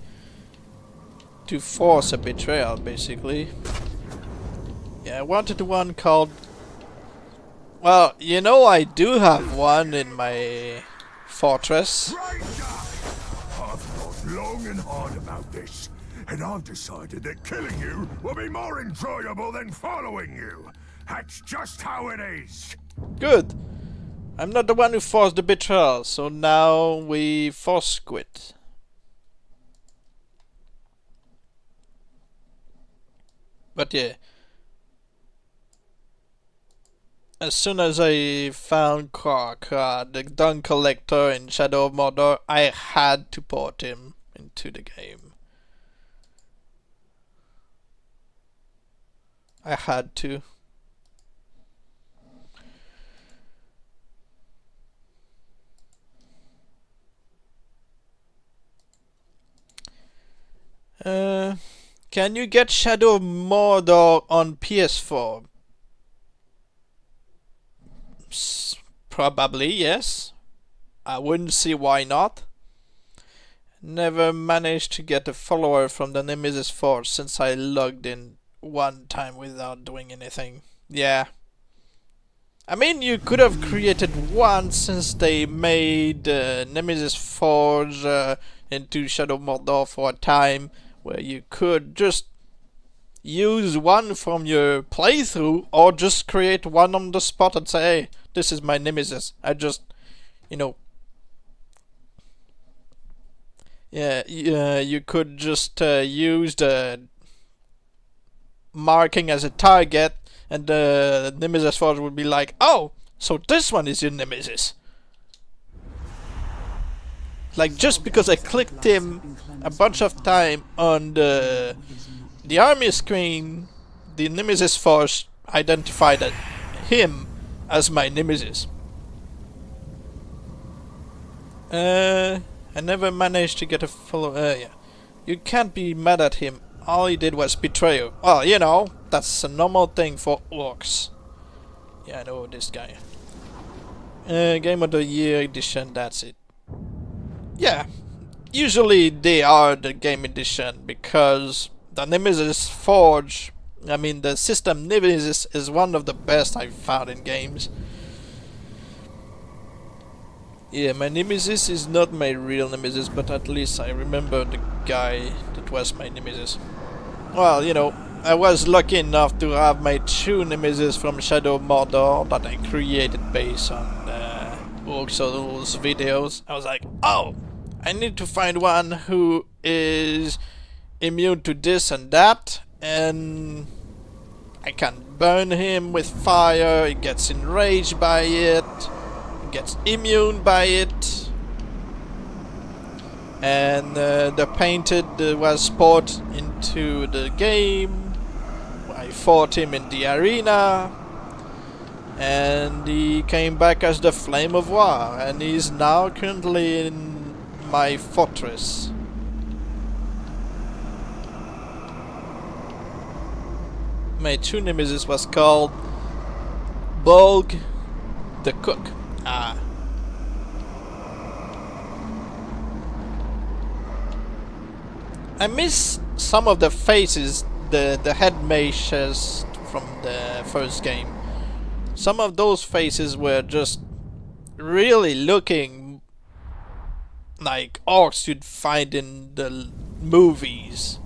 A: to force a betrayal, basically. Yeah, I wanted one called... Well, you know, I do have one in my fortress.
D: I've thought long and hard about this, and I've decided that killing you will be more enjoyable than following you. That's just how it is.
A: Good. I'm not the one who forced the betrayal, so now we force quit. But yeah. As soon as I found Krakra, the Dung Collector in Shadow of Mordor, I had to port him into the game. I had to. Can you get Shadow of Mordor on PS4? Probably, yes. I wouldn't see why not. Never managed to get a follower from the Nemesis Forge since I logged in one time without doing anything. Yeah. I mean, you could have created one since they made Nemesis Forge into Shadow of Mordor for a time, where you could just use one from your playthrough, or just create one on the spot and say, hey, this is my Nemesis. I just, you know, you could just use the marking as a target, and the Nemesis Forge would be like, oh, so this one is your Nemesis. Like, just because I clicked him a bunch of time on the army screen, the Nemesis Force identified him as my Nemesis. I never managed to get a follow. Yeah, you can't be mad at him. All he did was betray you. Well, you know, that's a normal thing for orcs. Yeah, I know this guy. Game of the Year edition. That's it. Yeah, usually they are the game edition because the Nemesis Forge, I mean the system Nemesis, is one of the best I've found in games. Yeah, my Nemesis is not my real Nemesis, but at least I remember the guy that was my Nemesis. Well, you know, I was lucky enough to have my true Nemesis from Shadow of Mordor that I created based on also those videos. I was like, oh, I need to find one who is immune to this and that, and I can burn him with fire, he gets enraged by it, he gets immune by it, and the painted was poured into the game. I fought him in the arena, and he came back as the Flame of War, and he's now currently in my fortress. My true Nemesis was called Bolg the Cook. Ah. I miss some of the faces, the head mages from the first game. Some of those faces were just really looking like orcs you'd find in the movies.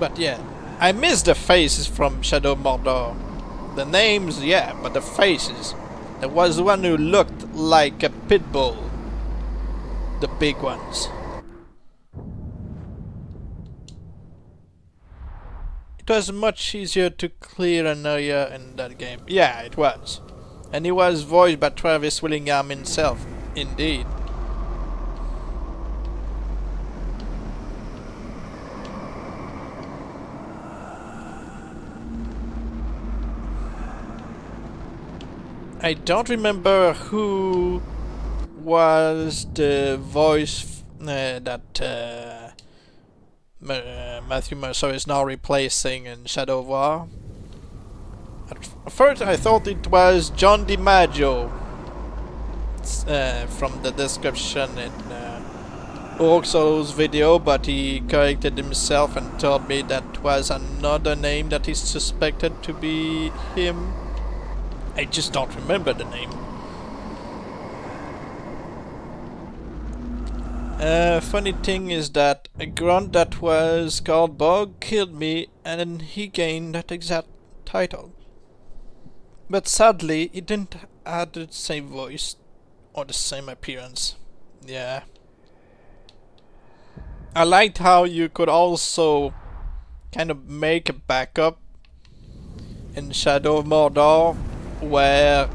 A: But yeah, I miss the faces from Shadow of Mordor. The names, yeah, but the faces. There was one who looked like a pit bull. The big ones. It was much easier to clear an area in that game. Yeah, it was. And he was voiced by Travis Willingham himself. Indeed. I don't remember who was the voice that Matthew Mercer is now replacing in Shadow of War. At first I thought it was John DiMaggio from the description in Orxo's video, but he corrected himself and told me that was another name that is suspected to be him. I just don't remember the name. Funny thing is that a grunt that was called Bog killed me, and he gained that exact title. But sadly, he didn't have the same voice or the same appearance. Yeah. I liked how you could also kind of make a backup in Shadow of Mordor, where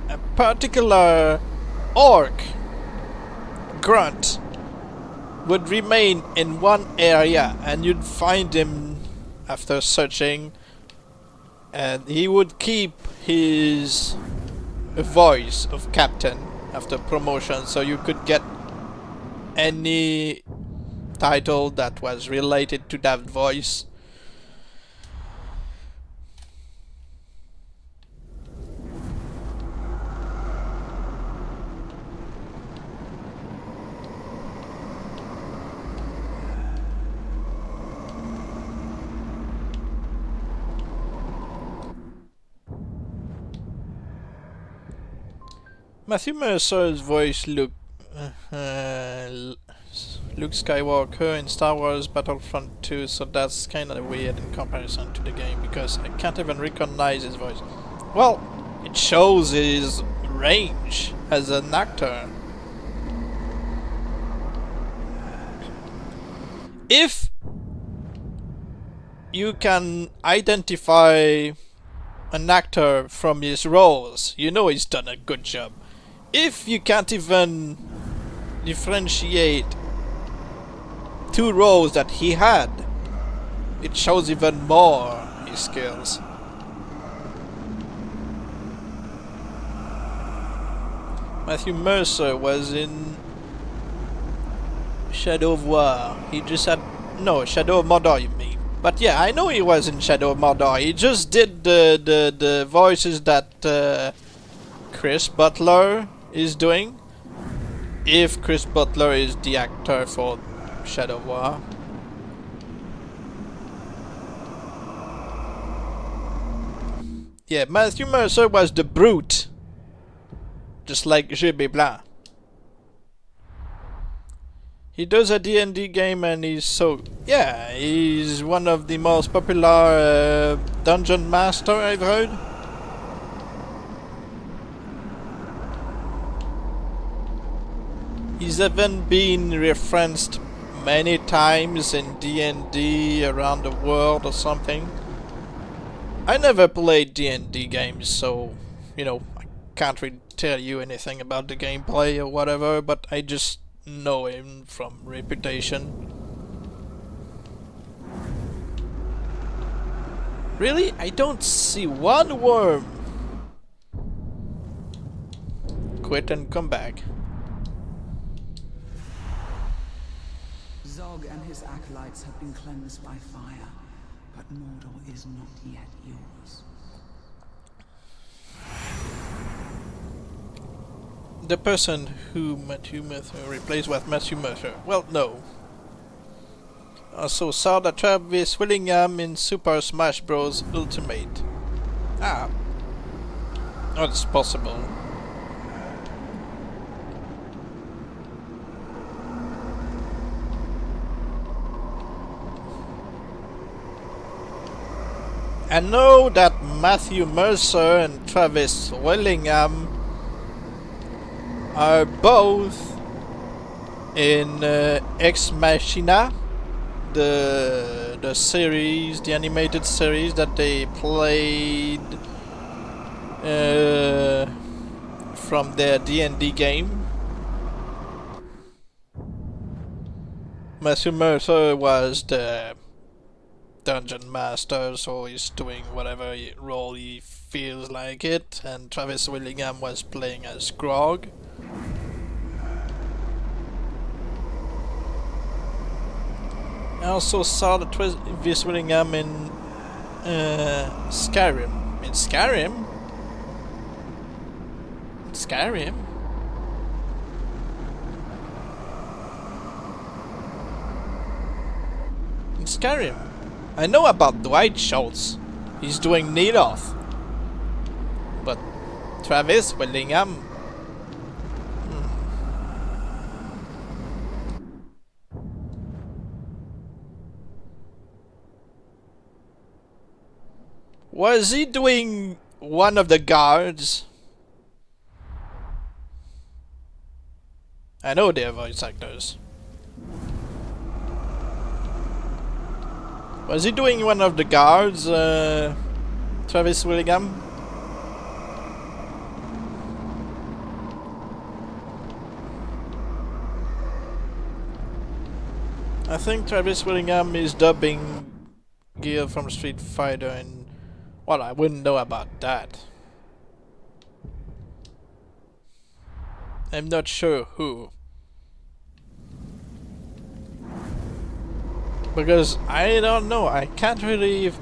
A: a particular orc grunt would remain in one area, and you'd find him after searching, and he would keep his voice of captain after promotion, so you could get any title that was related to that voice. Matthew Mercer's voice Luke Skywalker in Star Wars Battlefront 2, so that's kind of weird in comparison to the game because I can't even recognize his voice. Well, it shows his range as an actor. If you can identify an actor from his roles, you know he's done a good job. If you can't even differentiate two roles that he had, it shows even more his skills. Matthew Mercer was in Shadow of War. He just had... no, Shadow of Mordor you mean. But yeah, I know he was in Shadow of Mordor. He just did the voices that Chris Butler is doing. If Chris Butler is the actor for Shadow of War. Yeah, Matthew Mercer was the Brute. Just like J.B. Blanc. He does a D&D game and he's so... yeah, he's one of the most popular dungeon master I've heard. He's even been referenced many times in D&D around the world or something. I never played D&D games, so, you know, I can't really tell you anything about the gameplay or whatever, but I just know him from reputation. Really? I don't see one worm. Quit and come back.
B: Zog and his acolytes have been cleansed by fire, but Mordor is not yet yours.
A: The person who Matthew Mercer replaced with Matthew Mercer. Well, no. Also saw that Travis Willingham in Super Smash Bros. Ultimate. Ah. Oh, it's possible. I know that Matthew Mercer and Travis Willingham are both in Ex Machina, the series, the animated series that they played from their D&D game. Matthew Mercer was the dungeon master, so he's doing whatever role he feels like it, and Travis Willingham was playing as Grog. I also saw the Travis Willingham in Skyrim. In Skyrim? Skyrim? In Skyrim? I know about Dwight Schultz. He's doing Nedoth. But Travis Willingham... Was he doing one of the guards? I know they're voice actors. Was he doing one of the guards, Travis Willingham? I think Travis Willingham is dubbing Gil from Street Fighter, and well, I wouldn't know about that. I'm not sure who. Because I don't know, I can't really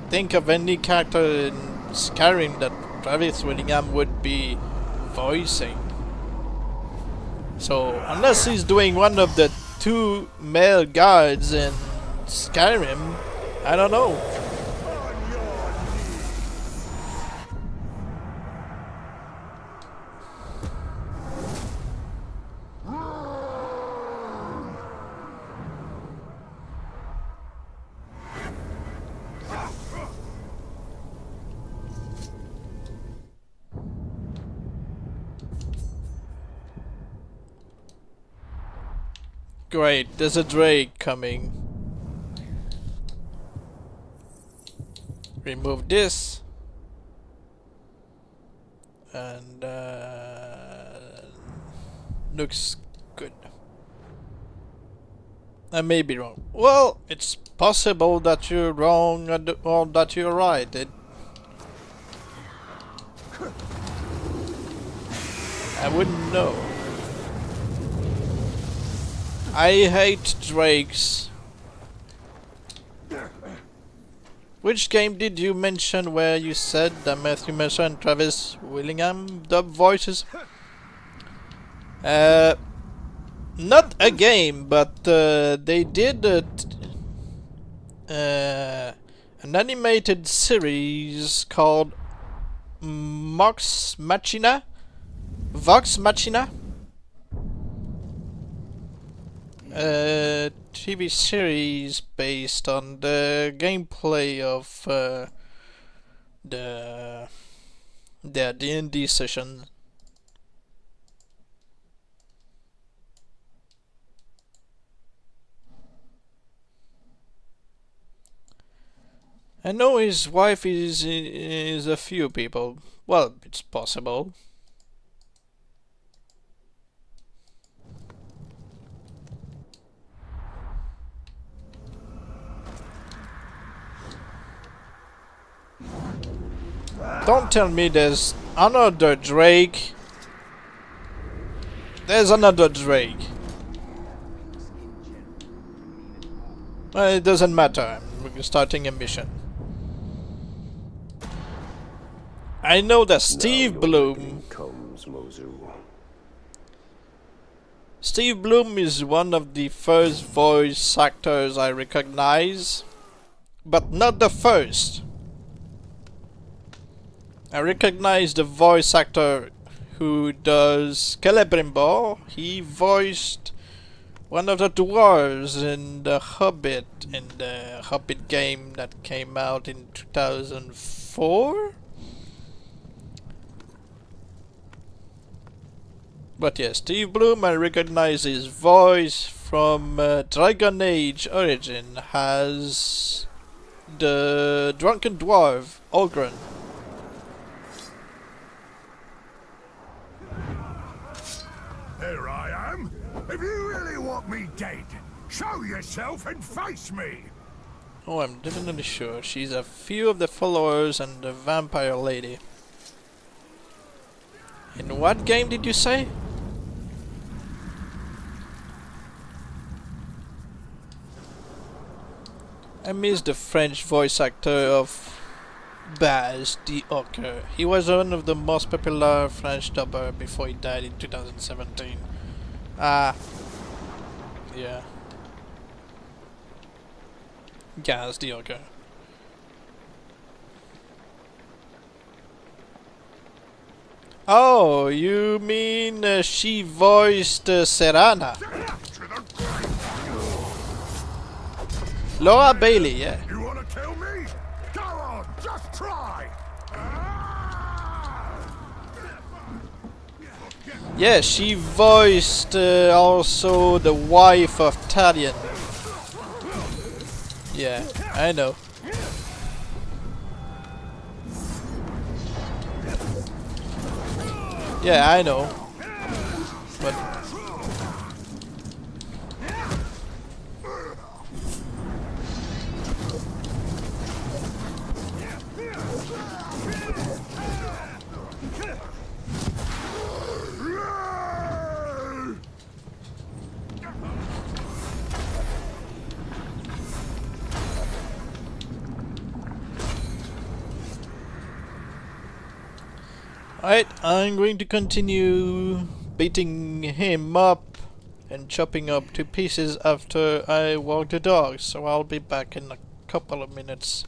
A: think of any character in Skyrim that Travis Willingham would be voicing. So, unless he's doing one of the 2 male guards in Skyrim, I don't know. Great, there's a Drake coming. Remove this. And looks good. I may be wrong. Well, it's possible that you're wrong or that you're right. I wouldn't know. I hate Drakes. Which game did you mention where you said that Matthew Mercer and Travis Willingham dub voices? Not a game, but they did an animated series called Vox Machina? TV series based on the gameplay of their D&D session. I know his wife is a few people. Well, it's possible. Don't tell me there's another Drake. There's another Drake. Well, it doesn't matter. I'm starting a mission. I know that Steve Bloom. Steve Bloom is one of the first voice actors I recognize, but not the first. I recognize the voice actor who does Celebrimbor. He voiced one of the dwarves in the Hobbit game that came out in 2004. But yes, Steve Bloom, I recognize his voice from Dragon Age Origin as the drunken dwarf, Olgren.
D: Here I am. If you really want me dead, show yourself and face me.
A: Oh, I'm definitely sure. She's a few of the followers and the vampire lady. In what game did you say? I miss the French voice actor of Baz the Ocker. He was one of the most popular French dubber before he died in 2017. Yeah. Gaz the Ocker. Oh, you mean she voiced Serana? Laura Bailey, yeah.
D: You want to kill me? Go on, just try.
A: Yeah, she voiced also the wife of Talion. Yeah, I know. Yeah, I know. But Alright, I'm going to continue beating him up and chopping up to pieces after I walk the dog, so I'll be back in a couple of minutes.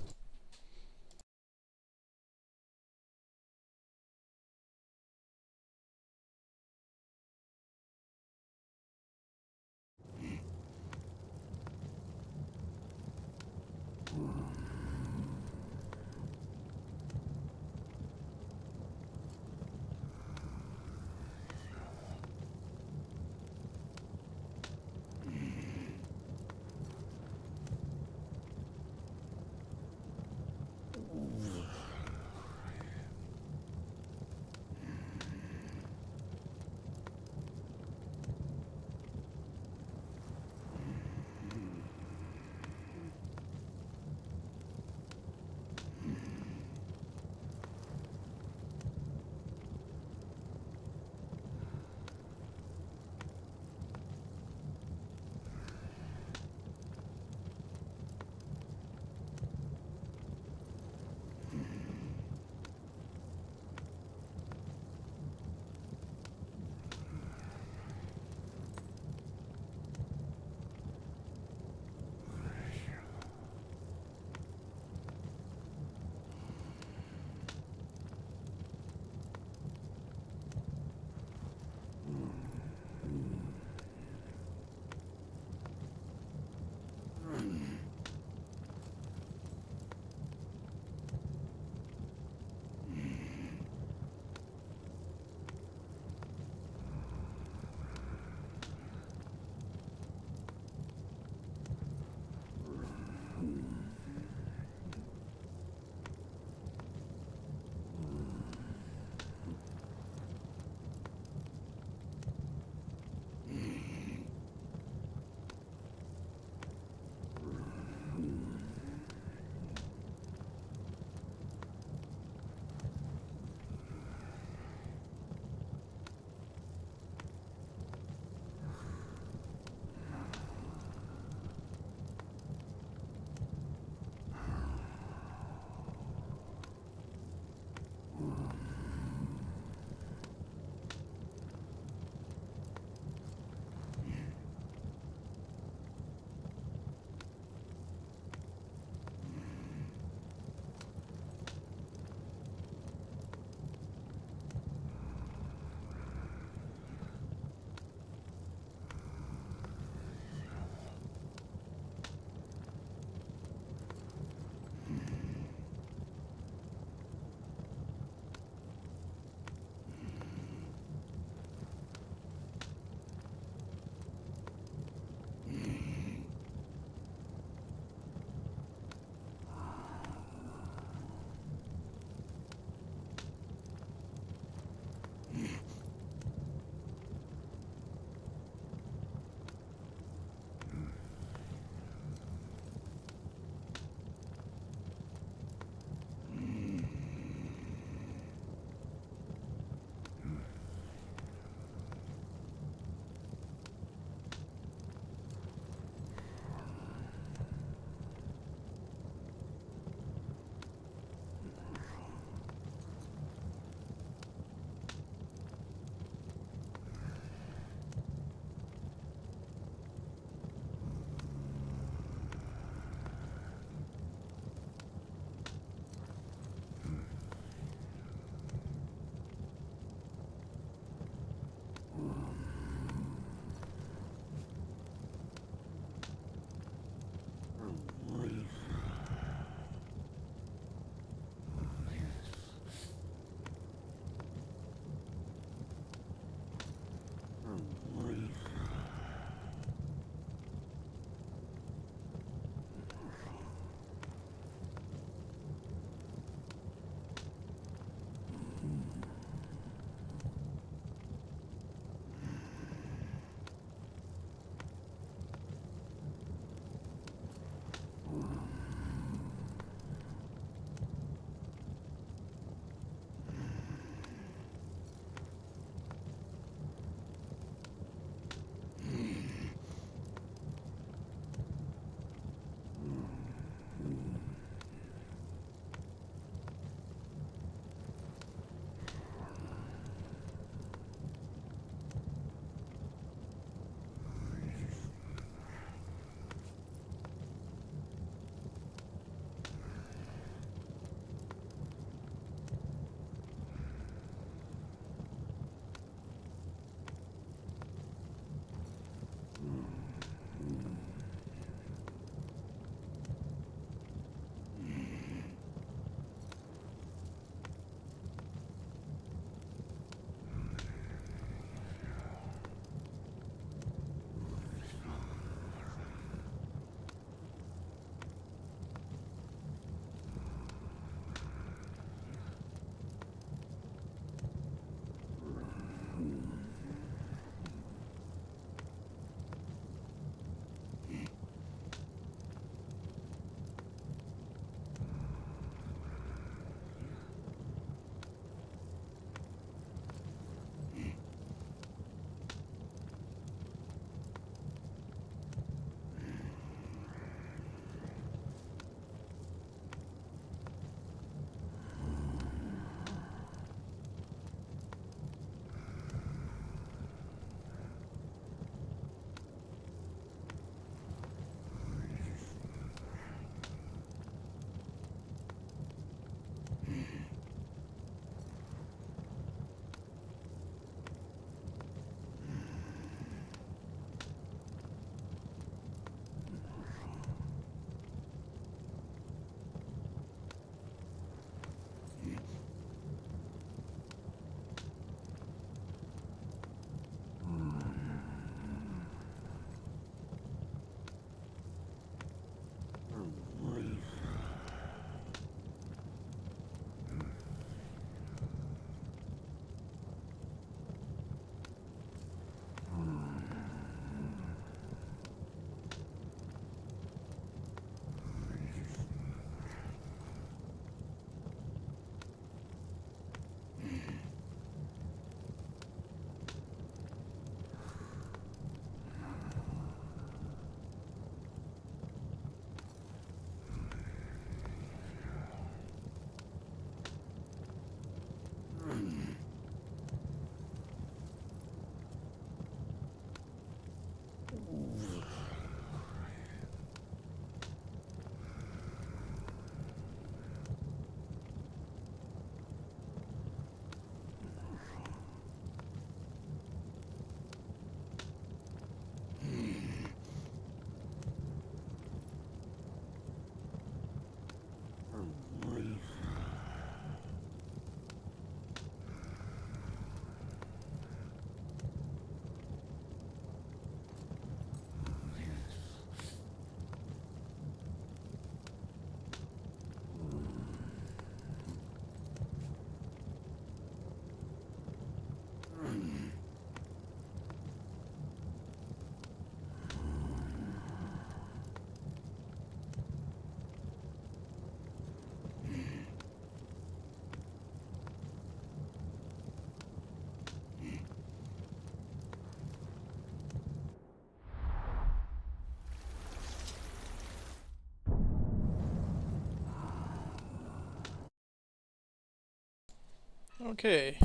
A: Okay.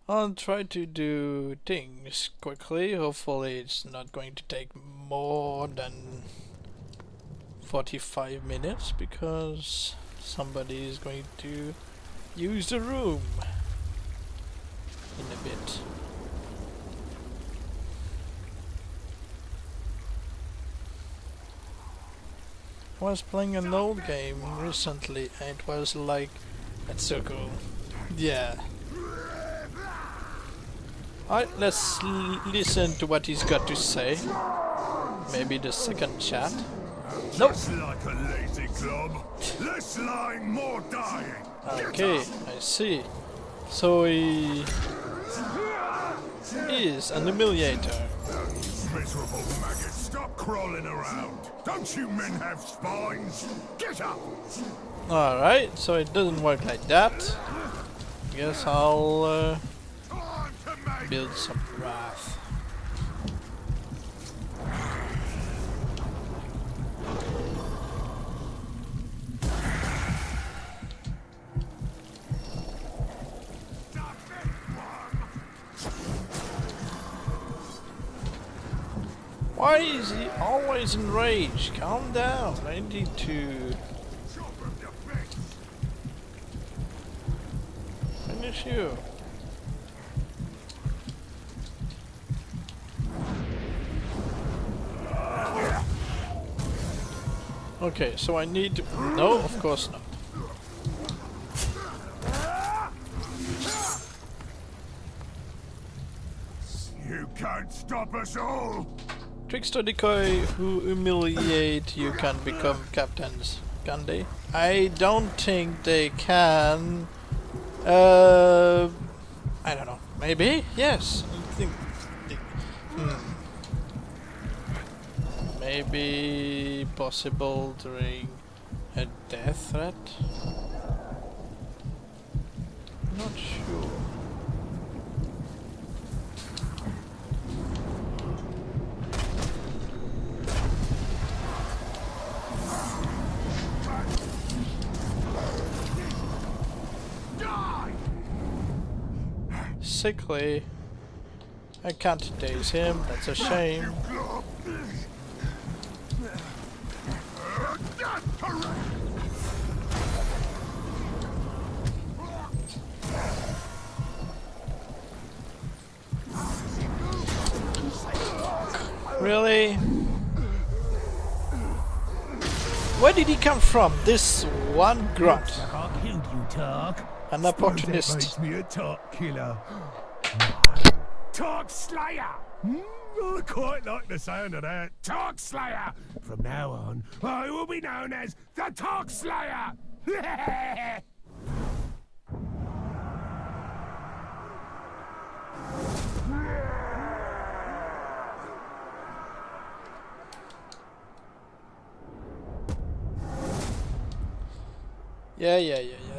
A: I'll try to do things quickly. Hopefully it's not going to take more than 45 minutes because somebody is going to use the room in a bit. I was playing an old game recently and it was like, that's so cool. Yeah. Alright, let's listen to what he's got to say. Maybe the second chat. Nope.
D: Just like a lazy club. Less lying, more dying.
A: Okay, I see. So he is an humiliator.
D: Miserable maggot, stop crawling around. Don't you men have spines? Get up!
A: Alright, so it doesn't work like that. Guess I'll build some wrath. Why is he always enraged? Calm down. I need to finish you. Okay, so I need to... No, of course not.
D: You can't stop us all!
A: Trickster decoy who humiliate you can become captains, can they? I don't think they can. I don't know. Maybe? Yes. I think. Maybe possible during a death threat? Not sure. Sickly. I can't daze him, that's a shame. Really? Where did he come from? This one grunt.
C: I killed you, Tark.
A: An opportunist.
C: Makes me a Tark killer. Tark Slayer! I quite like the sound of that. Tark Slayer! From now on, I will be known as the Tark Slayer!
A: Yeah.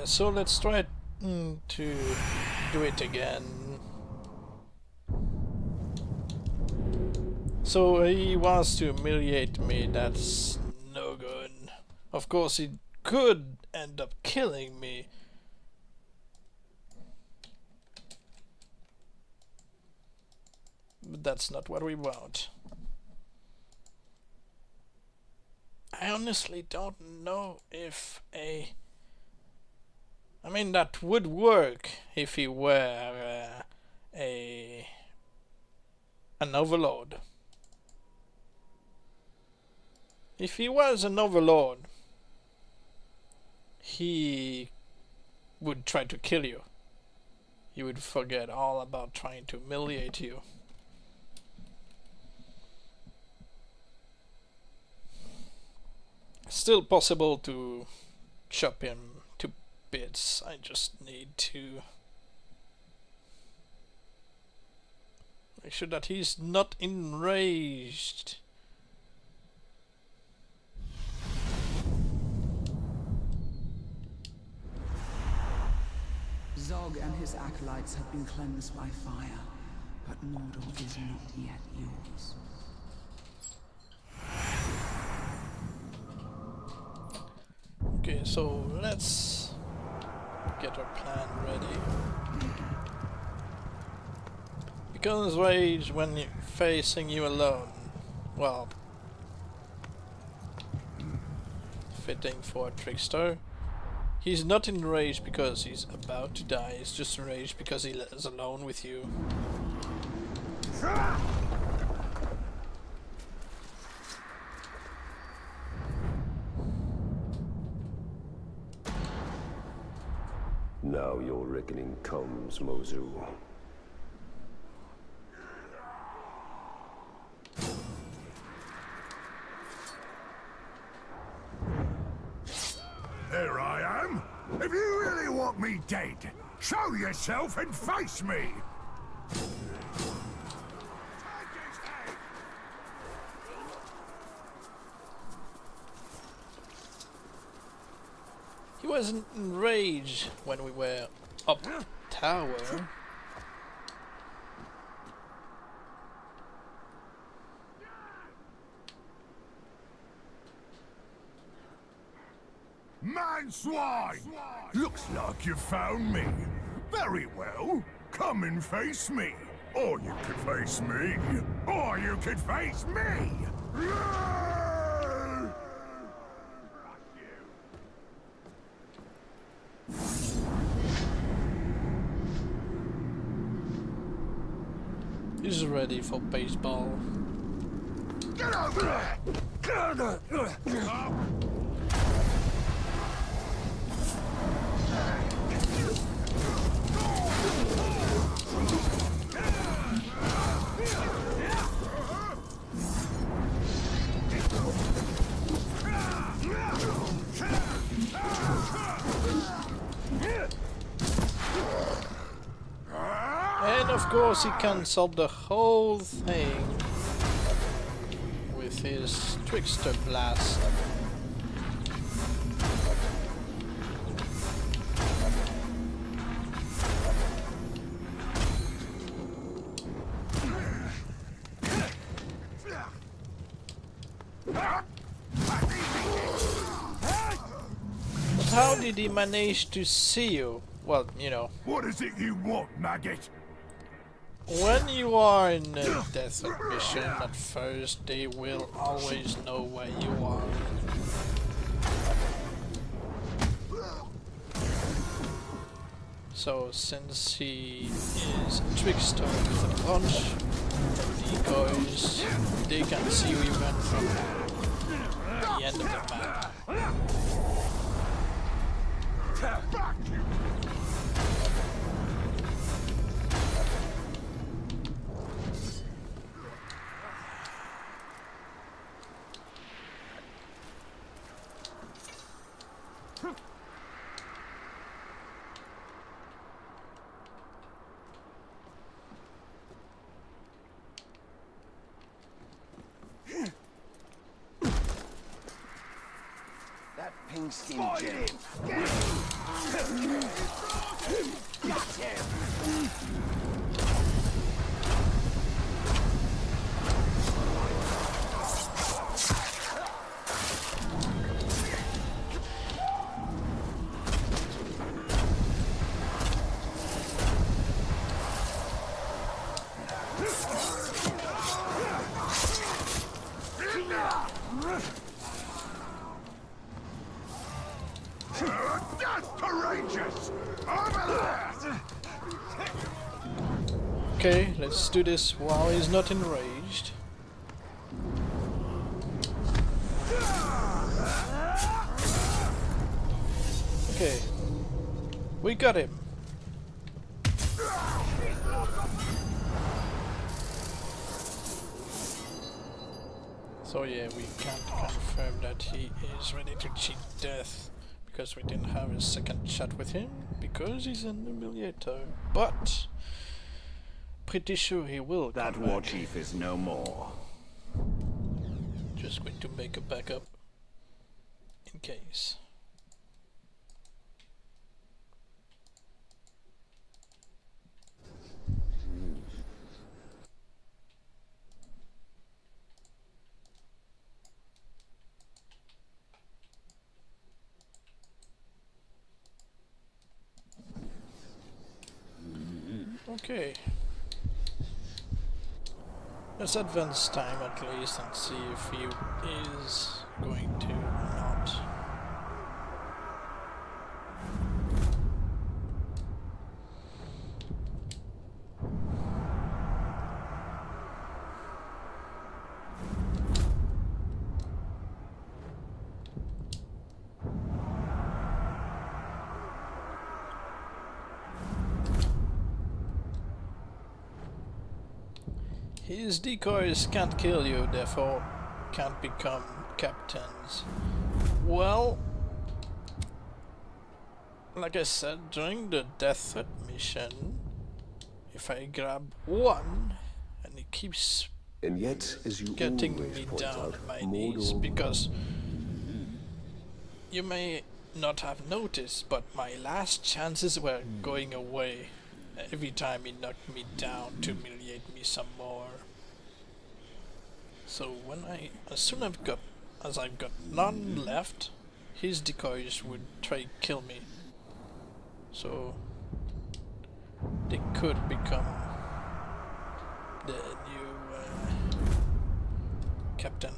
A: So let's try to do it again. So he wants to humiliate me, that's no good. Of course he could end up killing me. But that's not what we want. I honestly don't know if I mean, that would work if he were an overlord. If he was an overlord, he would try to kill you. He would forget all about trying to humiliate you. Still possible to chop him to bits. I just need to make sure that he's not enraged.
B: Zog and his acolytes have been cleansed by fire, but Mordor is not yet yours.
A: Okay, so let's get our plan ready. Becomes rage when facing you alone. Well, fitting for a trickster. He's not enraged because he's about to die, he's just enraged because he is alone with you.
E: Now your reckoning comes, Mozu.
D: Here I am. If you really want me dead, show yourself and face me.
A: He wasn't enraged when we were up tower.
D: Man swine! Looks like you found me. Very well. Come and face me. Or you could face me. Or you could face me!
A: He's ready for baseball.
D: Get over there!
A: And of course he cancelled the whole thing with his Trickster Blast. But how did he manage to see you? Well, you know.
D: What is it you want, maggot?
A: When you are in a death mission at first, they will always know where you are. So since he is a trickster with a bunch of decoys, they can see you even from the end of the map.
F: That pink skin gem.
D: That's courageous! Over there!
A: Okay, let's do this while he's not enraged. Okay, we got him. So yeah, we can't confirm that he is ready to cheat death because we didn't have a second chat with him because he's an humiliator. But pretty sure he will.
F: That
A: come
F: war
A: back.
F: chief is no more.
A: Just going to make a backup in case. Okay. Let's advance time at least and see if he is going to or not. His decoys can't kill you, therefore can't become captains. Well, like I said, during the death threat mission, if I grab one and he keeps
E: And yet, as you
A: getting
E: always
A: me
E: point
A: down
E: out,
A: on my knees,
E: Mordor...
A: because you may not have noticed, but my last chances were going away every time he knocked me down to humiliate me some more. So when as soon as I've got none left, his decoys would try to kill me. So they could become the new captain.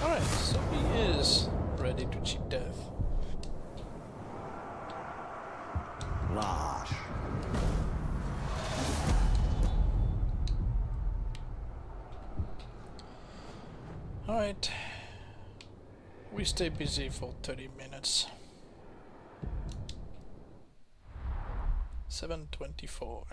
A: Alright, so he is ready to cheat death.
F: Lash.
A: Alright, we stay busy for 30 minutes. 7:24.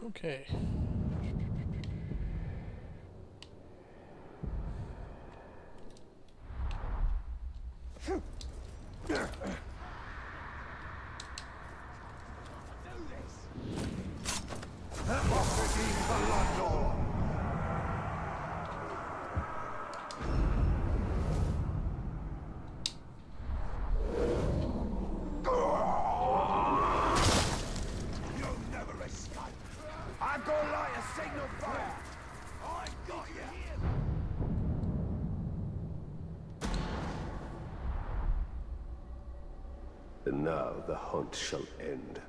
A: Okay.
E: And now the hunt shall end.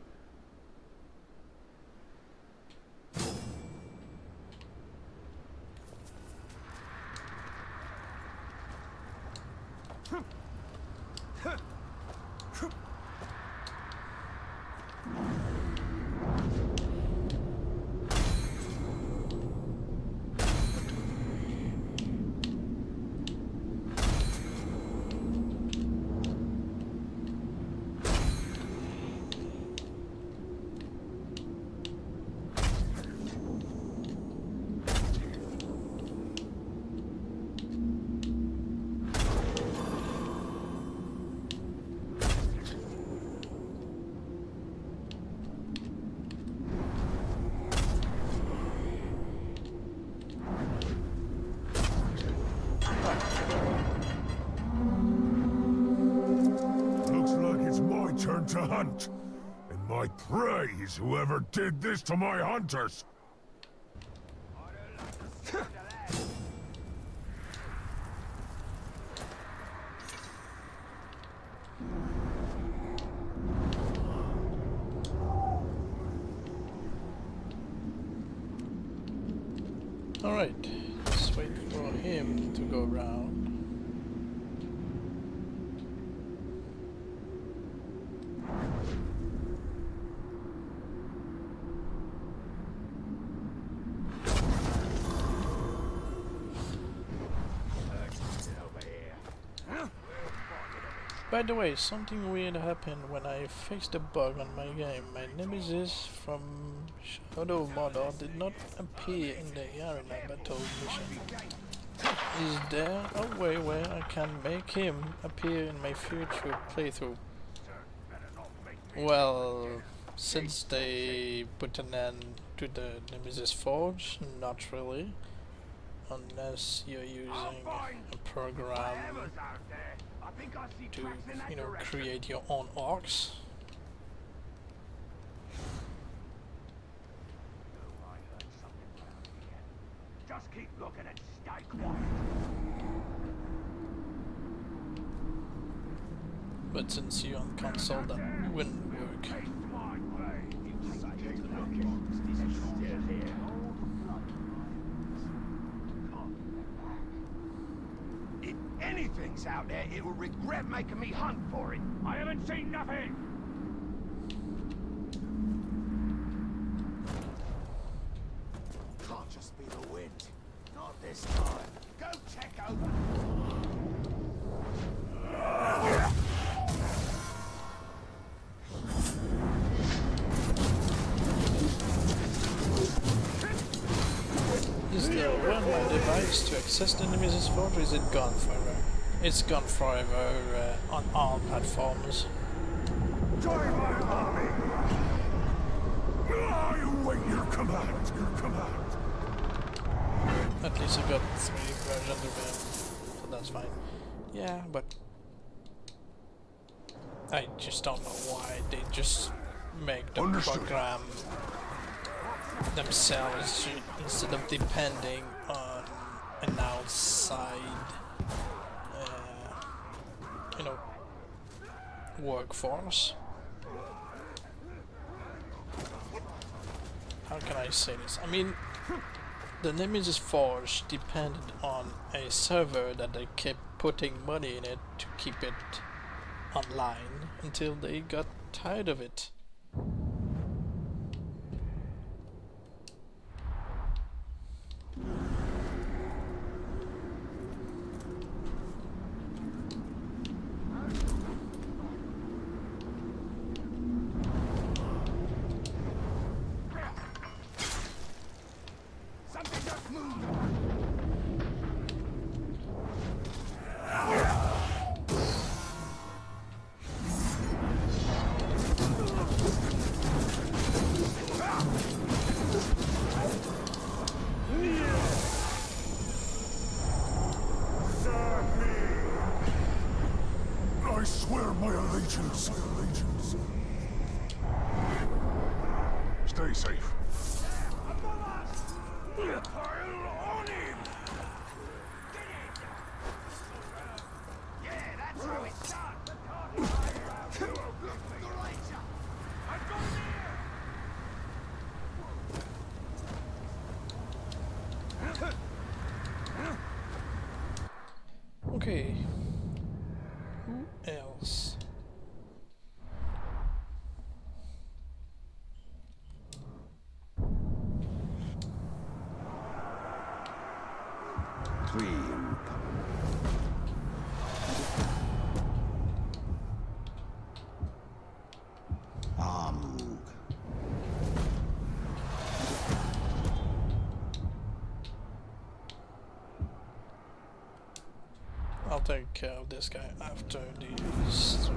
D: return to hunt. And my praise whoever did this to my hunters.
A: Alright, let's wait for him to go around. By the way, something weird happened when I fixed a bug on my game. My Nemesis from SoW Model did not appear in the arena battle mission. Is there a way where I can make him appear in my future playthrough? Well, since they put an end to the Nemesis Forge, not really. Unless you're using a program to, you know, create your own orcs.
C: Just keep looking and stay quiet.
A: But since you're on console, that wouldn't work.
C: If anything's out there, it will regret making me hunt for it. I haven't seen nothing. Can't just be the wind. Not this time. Go check over.
A: Is there a one-line device to access the Nemesis Forge, or is it gone forever? It's gone forever on all platforms.
D: Join my army! I await your command, your command.
A: At least I got 3 versions of it, so that's fine. Yeah, but I just don't know why they just make the program themselves instead of depending on an outside, you know, workforce. How can I say this? I mean, the Nemesis Forge depended on a server that they kept putting money in it to keep it online until they got tired of it.
D: I swear my allegiance. Stay safe.
A: Okay. Who else?
F: Triumph. Amug.
A: I'll take care of this guy after these 3.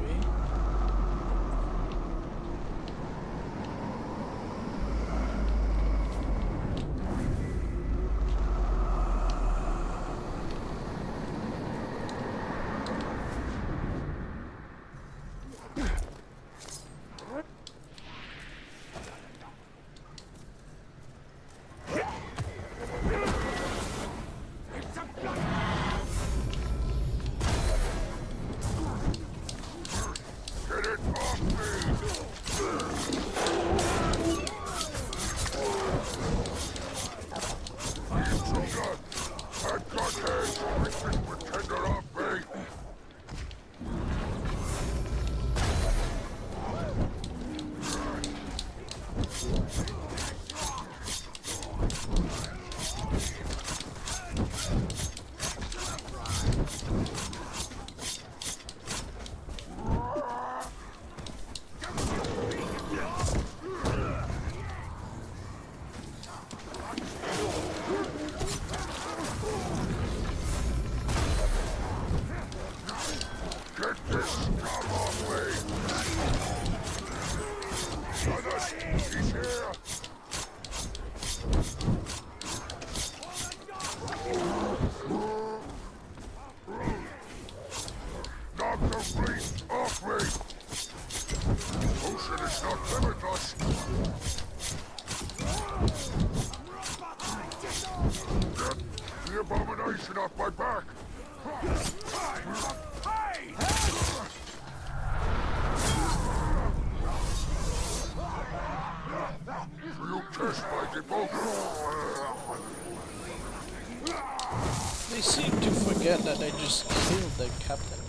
D: He's here! Knock the fleet off me! Ocean is not limitless! Get the abomination off my back! Hey! You kiss my devotion!
A: They seem to forget that they just killed the captain.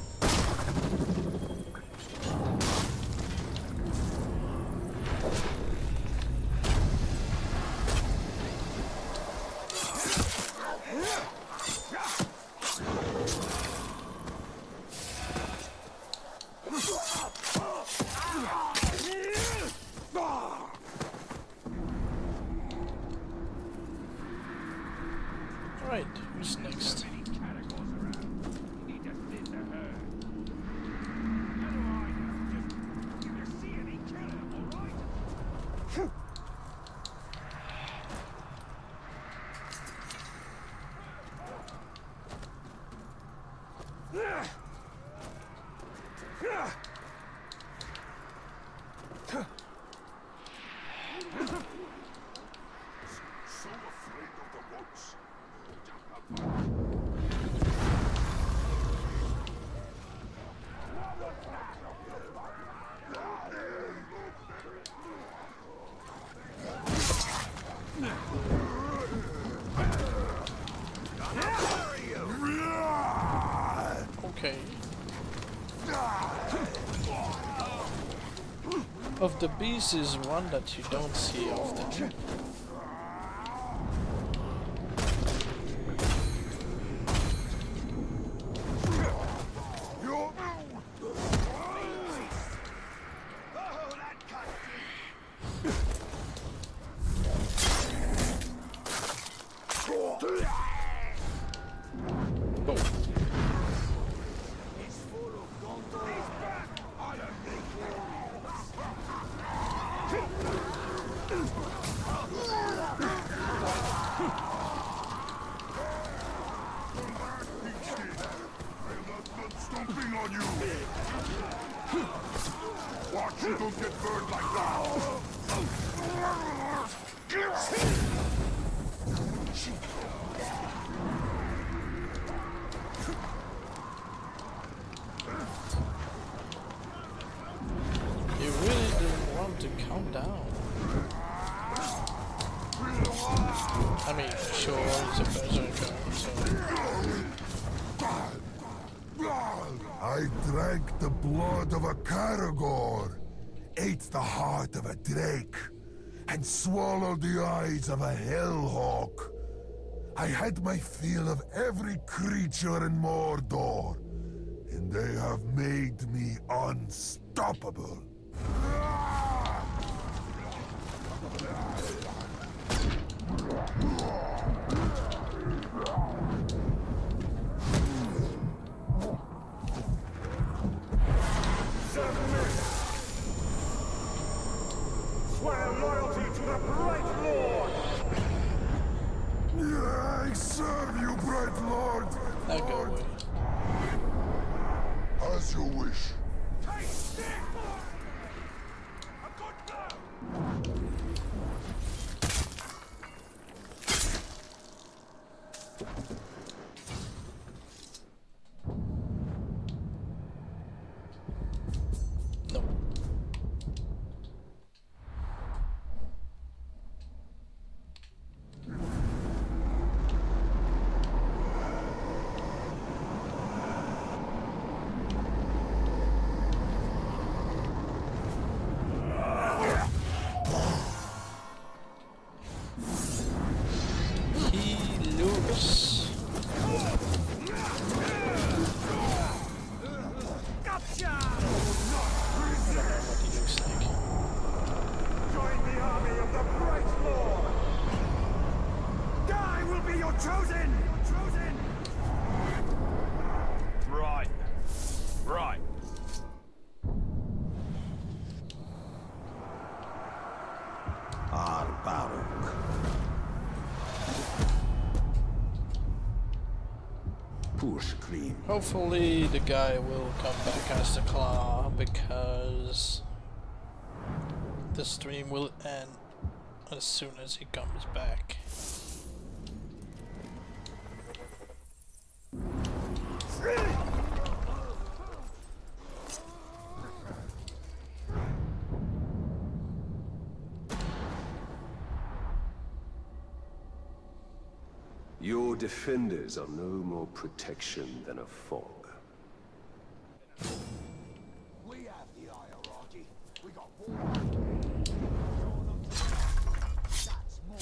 A: Right, who's next?
D: So afraid of the woods.
A: Okay. Of the beast is one that you don't see often.
D: Stomping on you! Watch you don't get burned like that!
A: You really didn't want to calm down. I mean, sure, it's a berserker, so...
D: I drank the blood of a Caragor, ate the heart of a drake, and swallowed the eyes of a hellhawk. I had my fill of every creature in Mordor, and they have made me unstoppable.
C: Swear loyalty to the Bright Lord!
D: I serve you, Bright Lord!
A: Now go away.
D: As you wish.
C: Take stick! A good blow!
A: No. He looks...
C: Gotcha!
A: I don't know what he looks like.
C: Join the army of the Bright Lord! I will be your chosen!
G: Right.
F: bush clean.
A: Hopefully the guy will come back as the Claw, because the stream will end as soon as he comes back.
E: Your defenders are no more protection than a fog.
F: We have the hierarchy. We got war. That's more.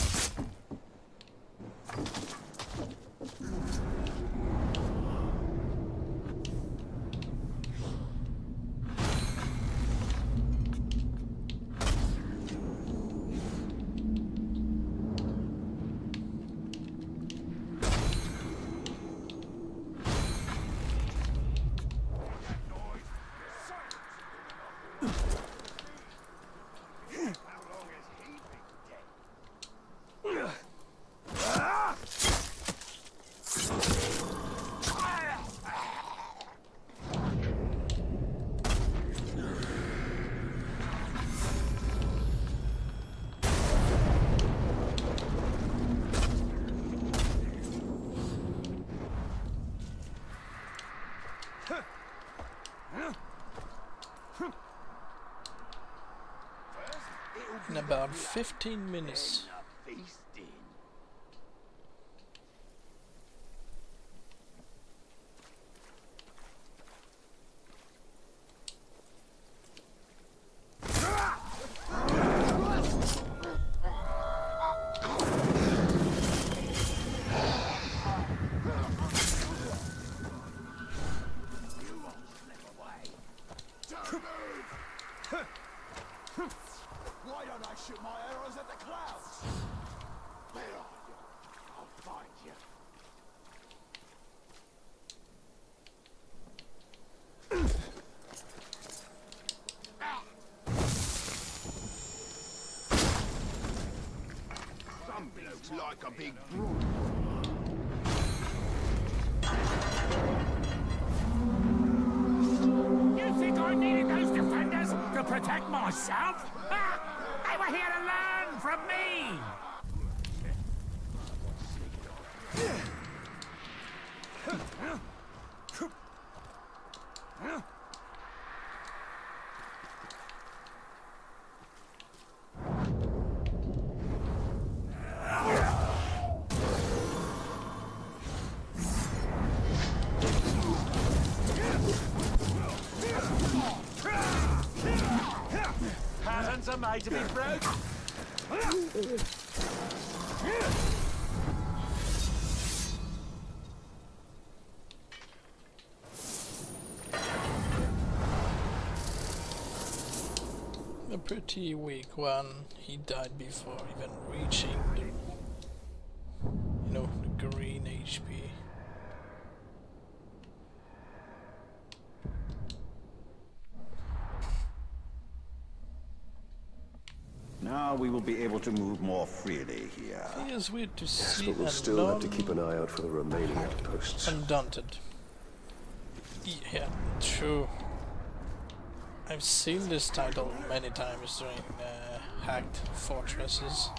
A: In about 15 minutes.
F: Why don't I shoot my arrows at the clouds? Where are you? I'll find you. Some blokes like a big broom.
C: You think I needed those defenders to protect myself? Ha! They were here to learn from me! Patterns are made to be broken.
A: A pretty weak one. He died before even reaching the, the green HP.
F: Now we will be able to move more freely here.
A: It is weird to
E: Yes,
A: see
E: but we'll
A: a
E: still have to keep an eye out for the remaining outposts.
A: undaunted. Yeah, true. I've seen this title many times during hacked fortresses.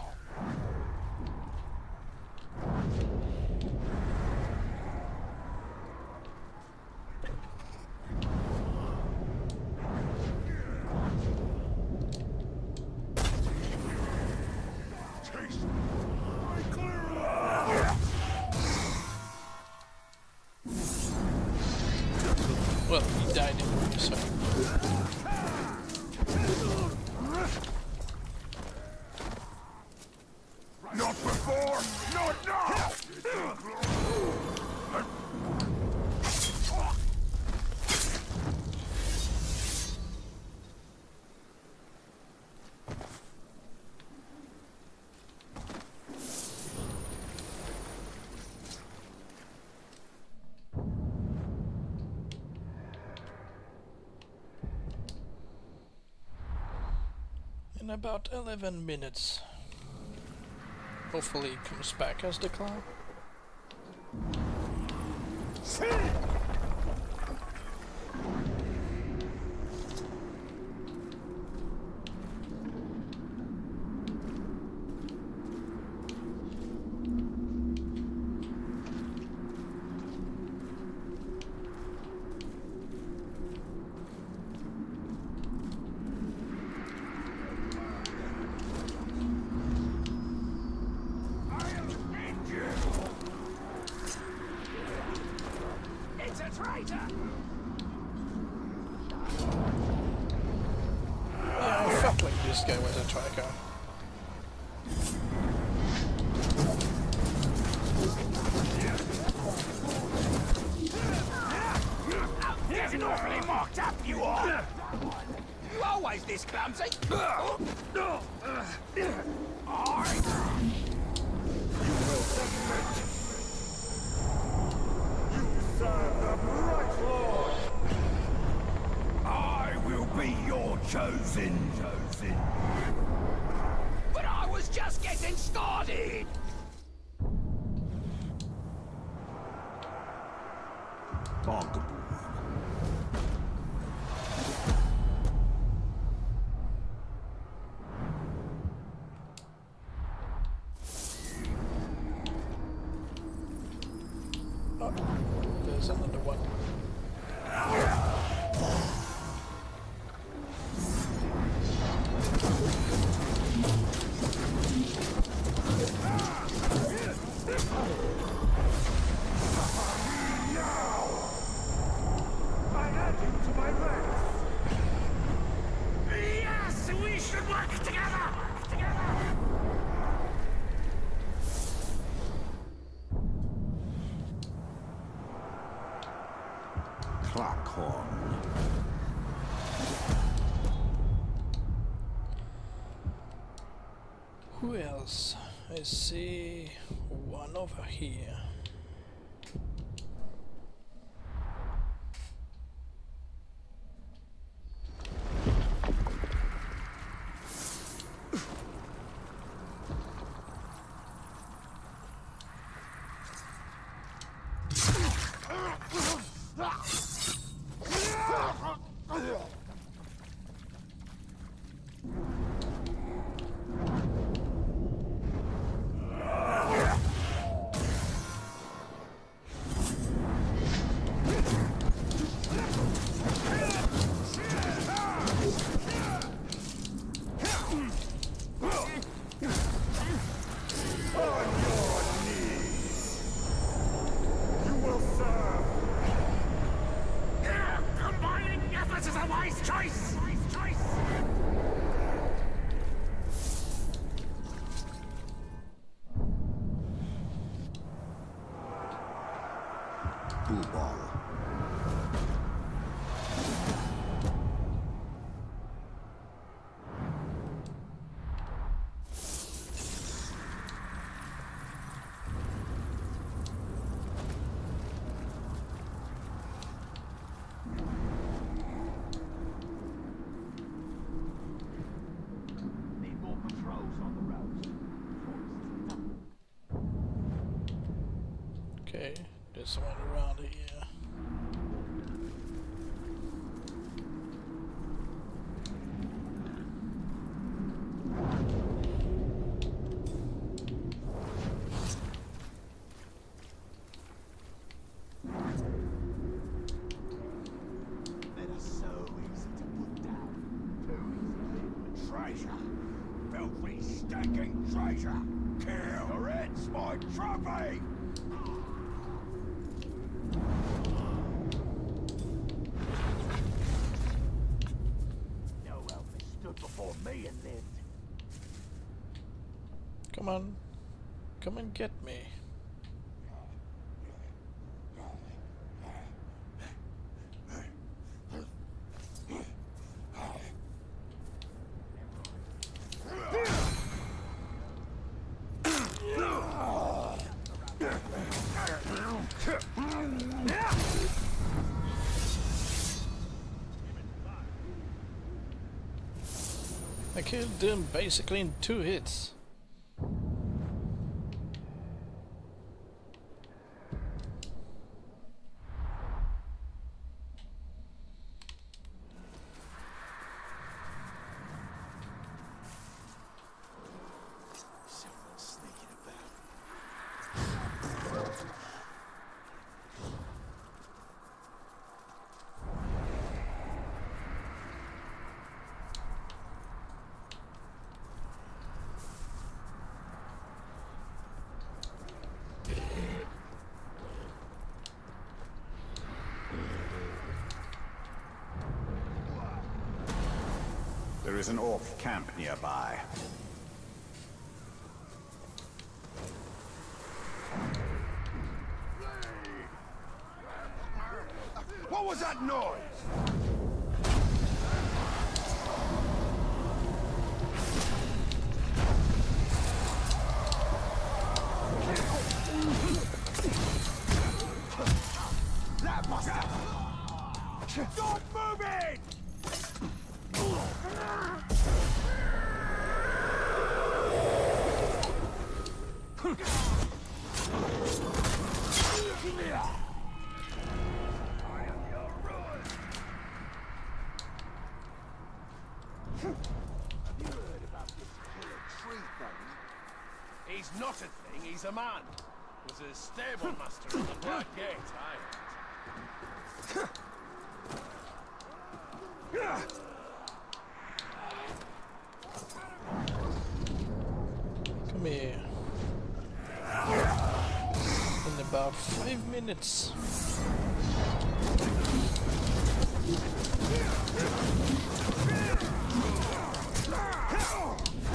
A: Well, he died anyway, so...
D: Not before, not now!
A: In about 11 minutes. Hopefully he comes back as the clown.
F: It's a traitor!
A: Yeah, I felt like this guy was a tracker.
F: Getting awfully marked up, you are! You always this clumsy?
C: I will be your chosen.
F: But I was just getting started!
A: Oh, there's another one.
C: I add you to my ranks.
F: Yes, we should work together!
C: Clockhorn.
A: Who else? I see one over here.
F: Combining efforts is a wise choice!
C: Blue ball.
F: Need more patrols on the roads.
A: Okay, there's one around here.
F: That are so easy to put down. Too easy. Treasure. Filthy, stinking treasure. Kill. Or it's my trophy. No elf has stood before me and lived.
A: Come on. Come and get me. I killed them basically in 2 hits.
F: There is an orc camp nearby. What was that noise? That must have... Stop moving! He's not a thing, he's a man. Was a stable master at the Black Gate,
A: Come here. In about 5 minutes.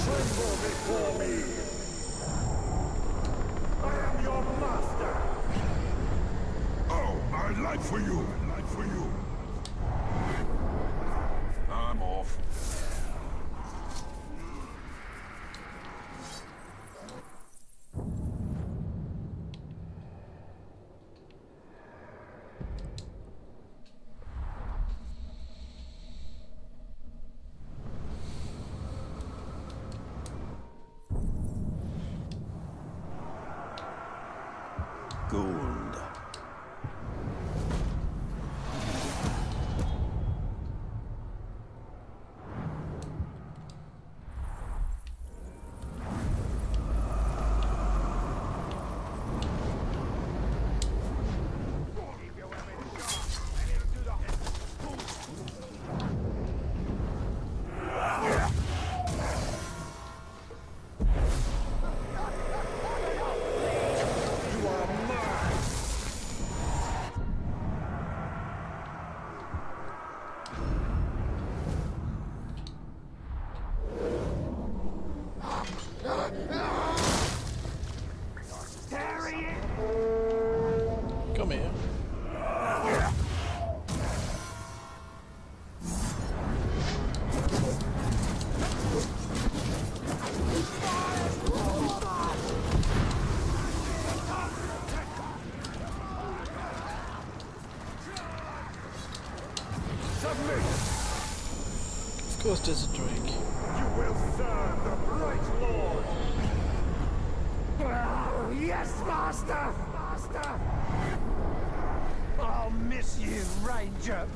C: Tremble before me! I am your master!
D: Oh, I'd like for you. I'd like for you. I'm off.
F: Gould.
A: Come here. Of course there's a drink.
C: You will serve the bright lord! Oh, yes, master! Master! I'll miss you, Ranger!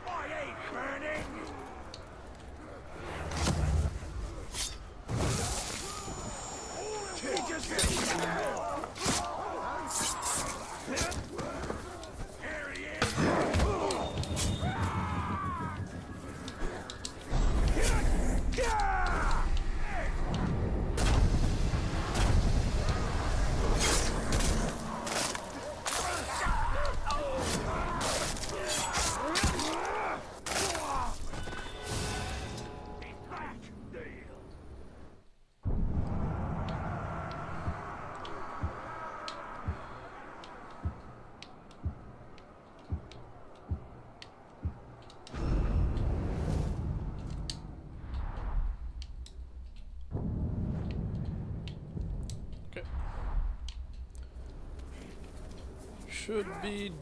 C: I ain't burning! He just... Here he is!
A: Okay. Should be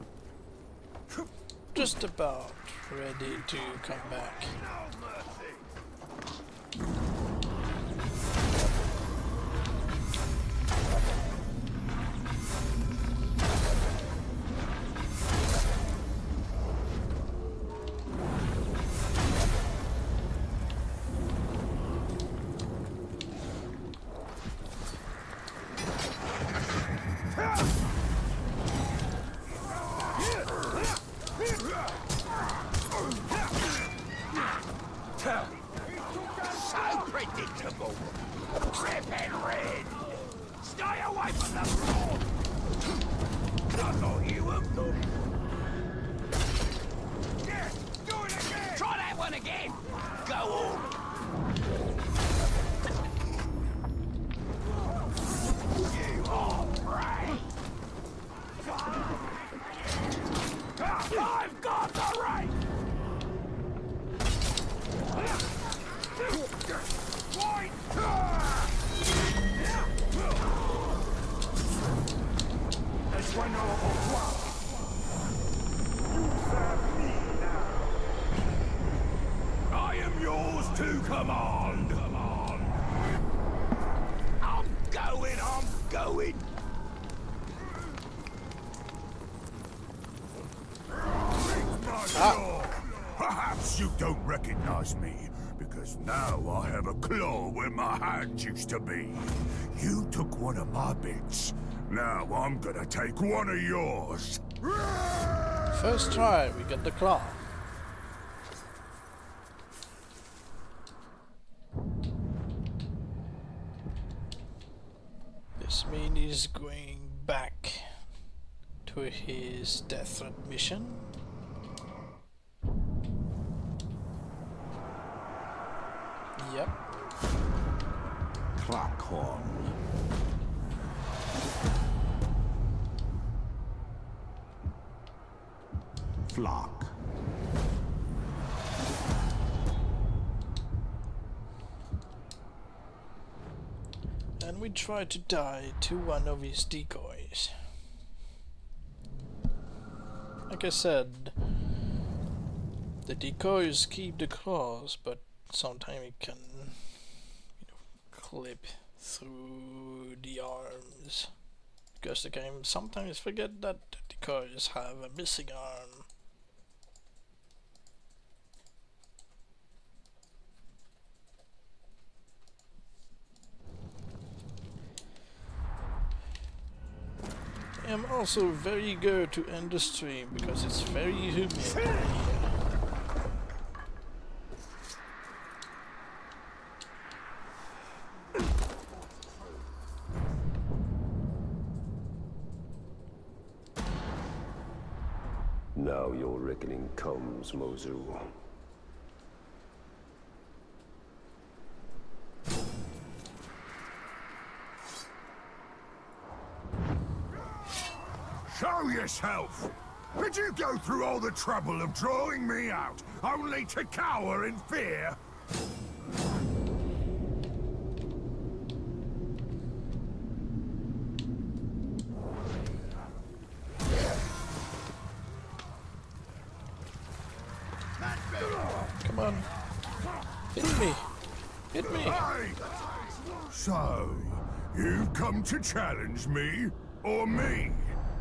A: just about ready to come back.
F: Yeah, do it again! Try that one again! Go on! You are prey! I've got the right! Point! I am yours to command! I'm going! Perhaps you don't recognize me, because now I have a claw where my hand used to be. You took one of my bits. Now I'm gonna take one of yours.
A: First try, we get the claw. This means he's going back to his death threat mission. Yep.
F: Clackhorn. Flock.
A: And we try to die to one of his decoys. Like I said, the decoys keep the claws, but sometimes it can, clip through the arms. Because the game sometimes forget that the decoys have a missing arm. I am also very good to end the stream because it's very humid here.
E: Now your reckoning comes, Mozu.
F: Show yourself! Did you go through all the trouble of drawing me out, only to cower in fear?
A: Come on. Hit me. Hit me.
F: Hey! So, you've come to challenge me? Or me?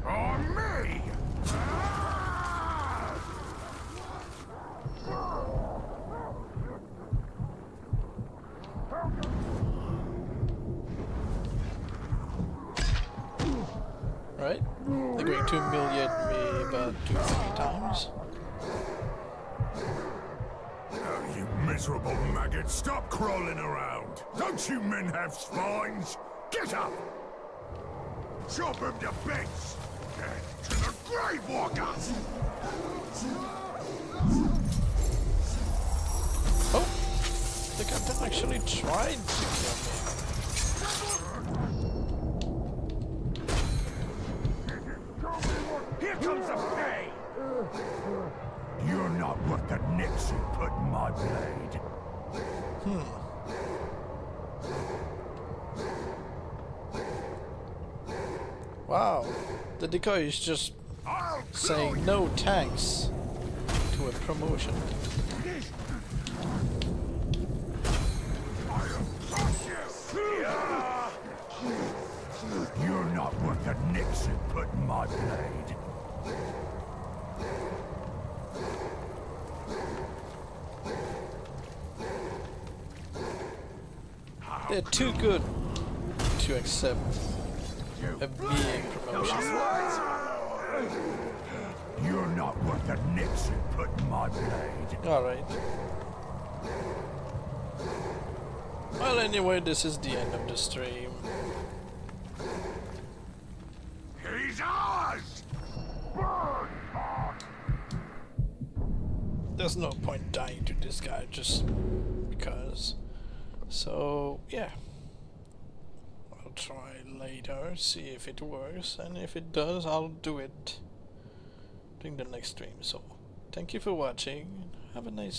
F: Or me?
A: Right? They're going to humiliate me about 2-3 times.
F: Oh, you miserable maggot, stop crawling around! Don't you men have spines? Get up! Chop him to bits! And to the grave walker!
A: Oh! The captain actually tried to kill me.
F: Here comes the pay! You're not worth the nicks you put in my blade.
A: Wow. The decoy is just saying no thanks to a promotion.
F: You're not worth the nicks you put in my blade.
A: They're too good to accept a being promotion.
F: You're not worth the nicks you put in my blade.
A: Alright. Well, anyway, this is the end of the stream.
F: He's ours!
A: there's no point dying to this guy just because. So yeah, I'll try later, see if it works, and if it does, I'll do it during the next stream. So thank you for watching. Have a nice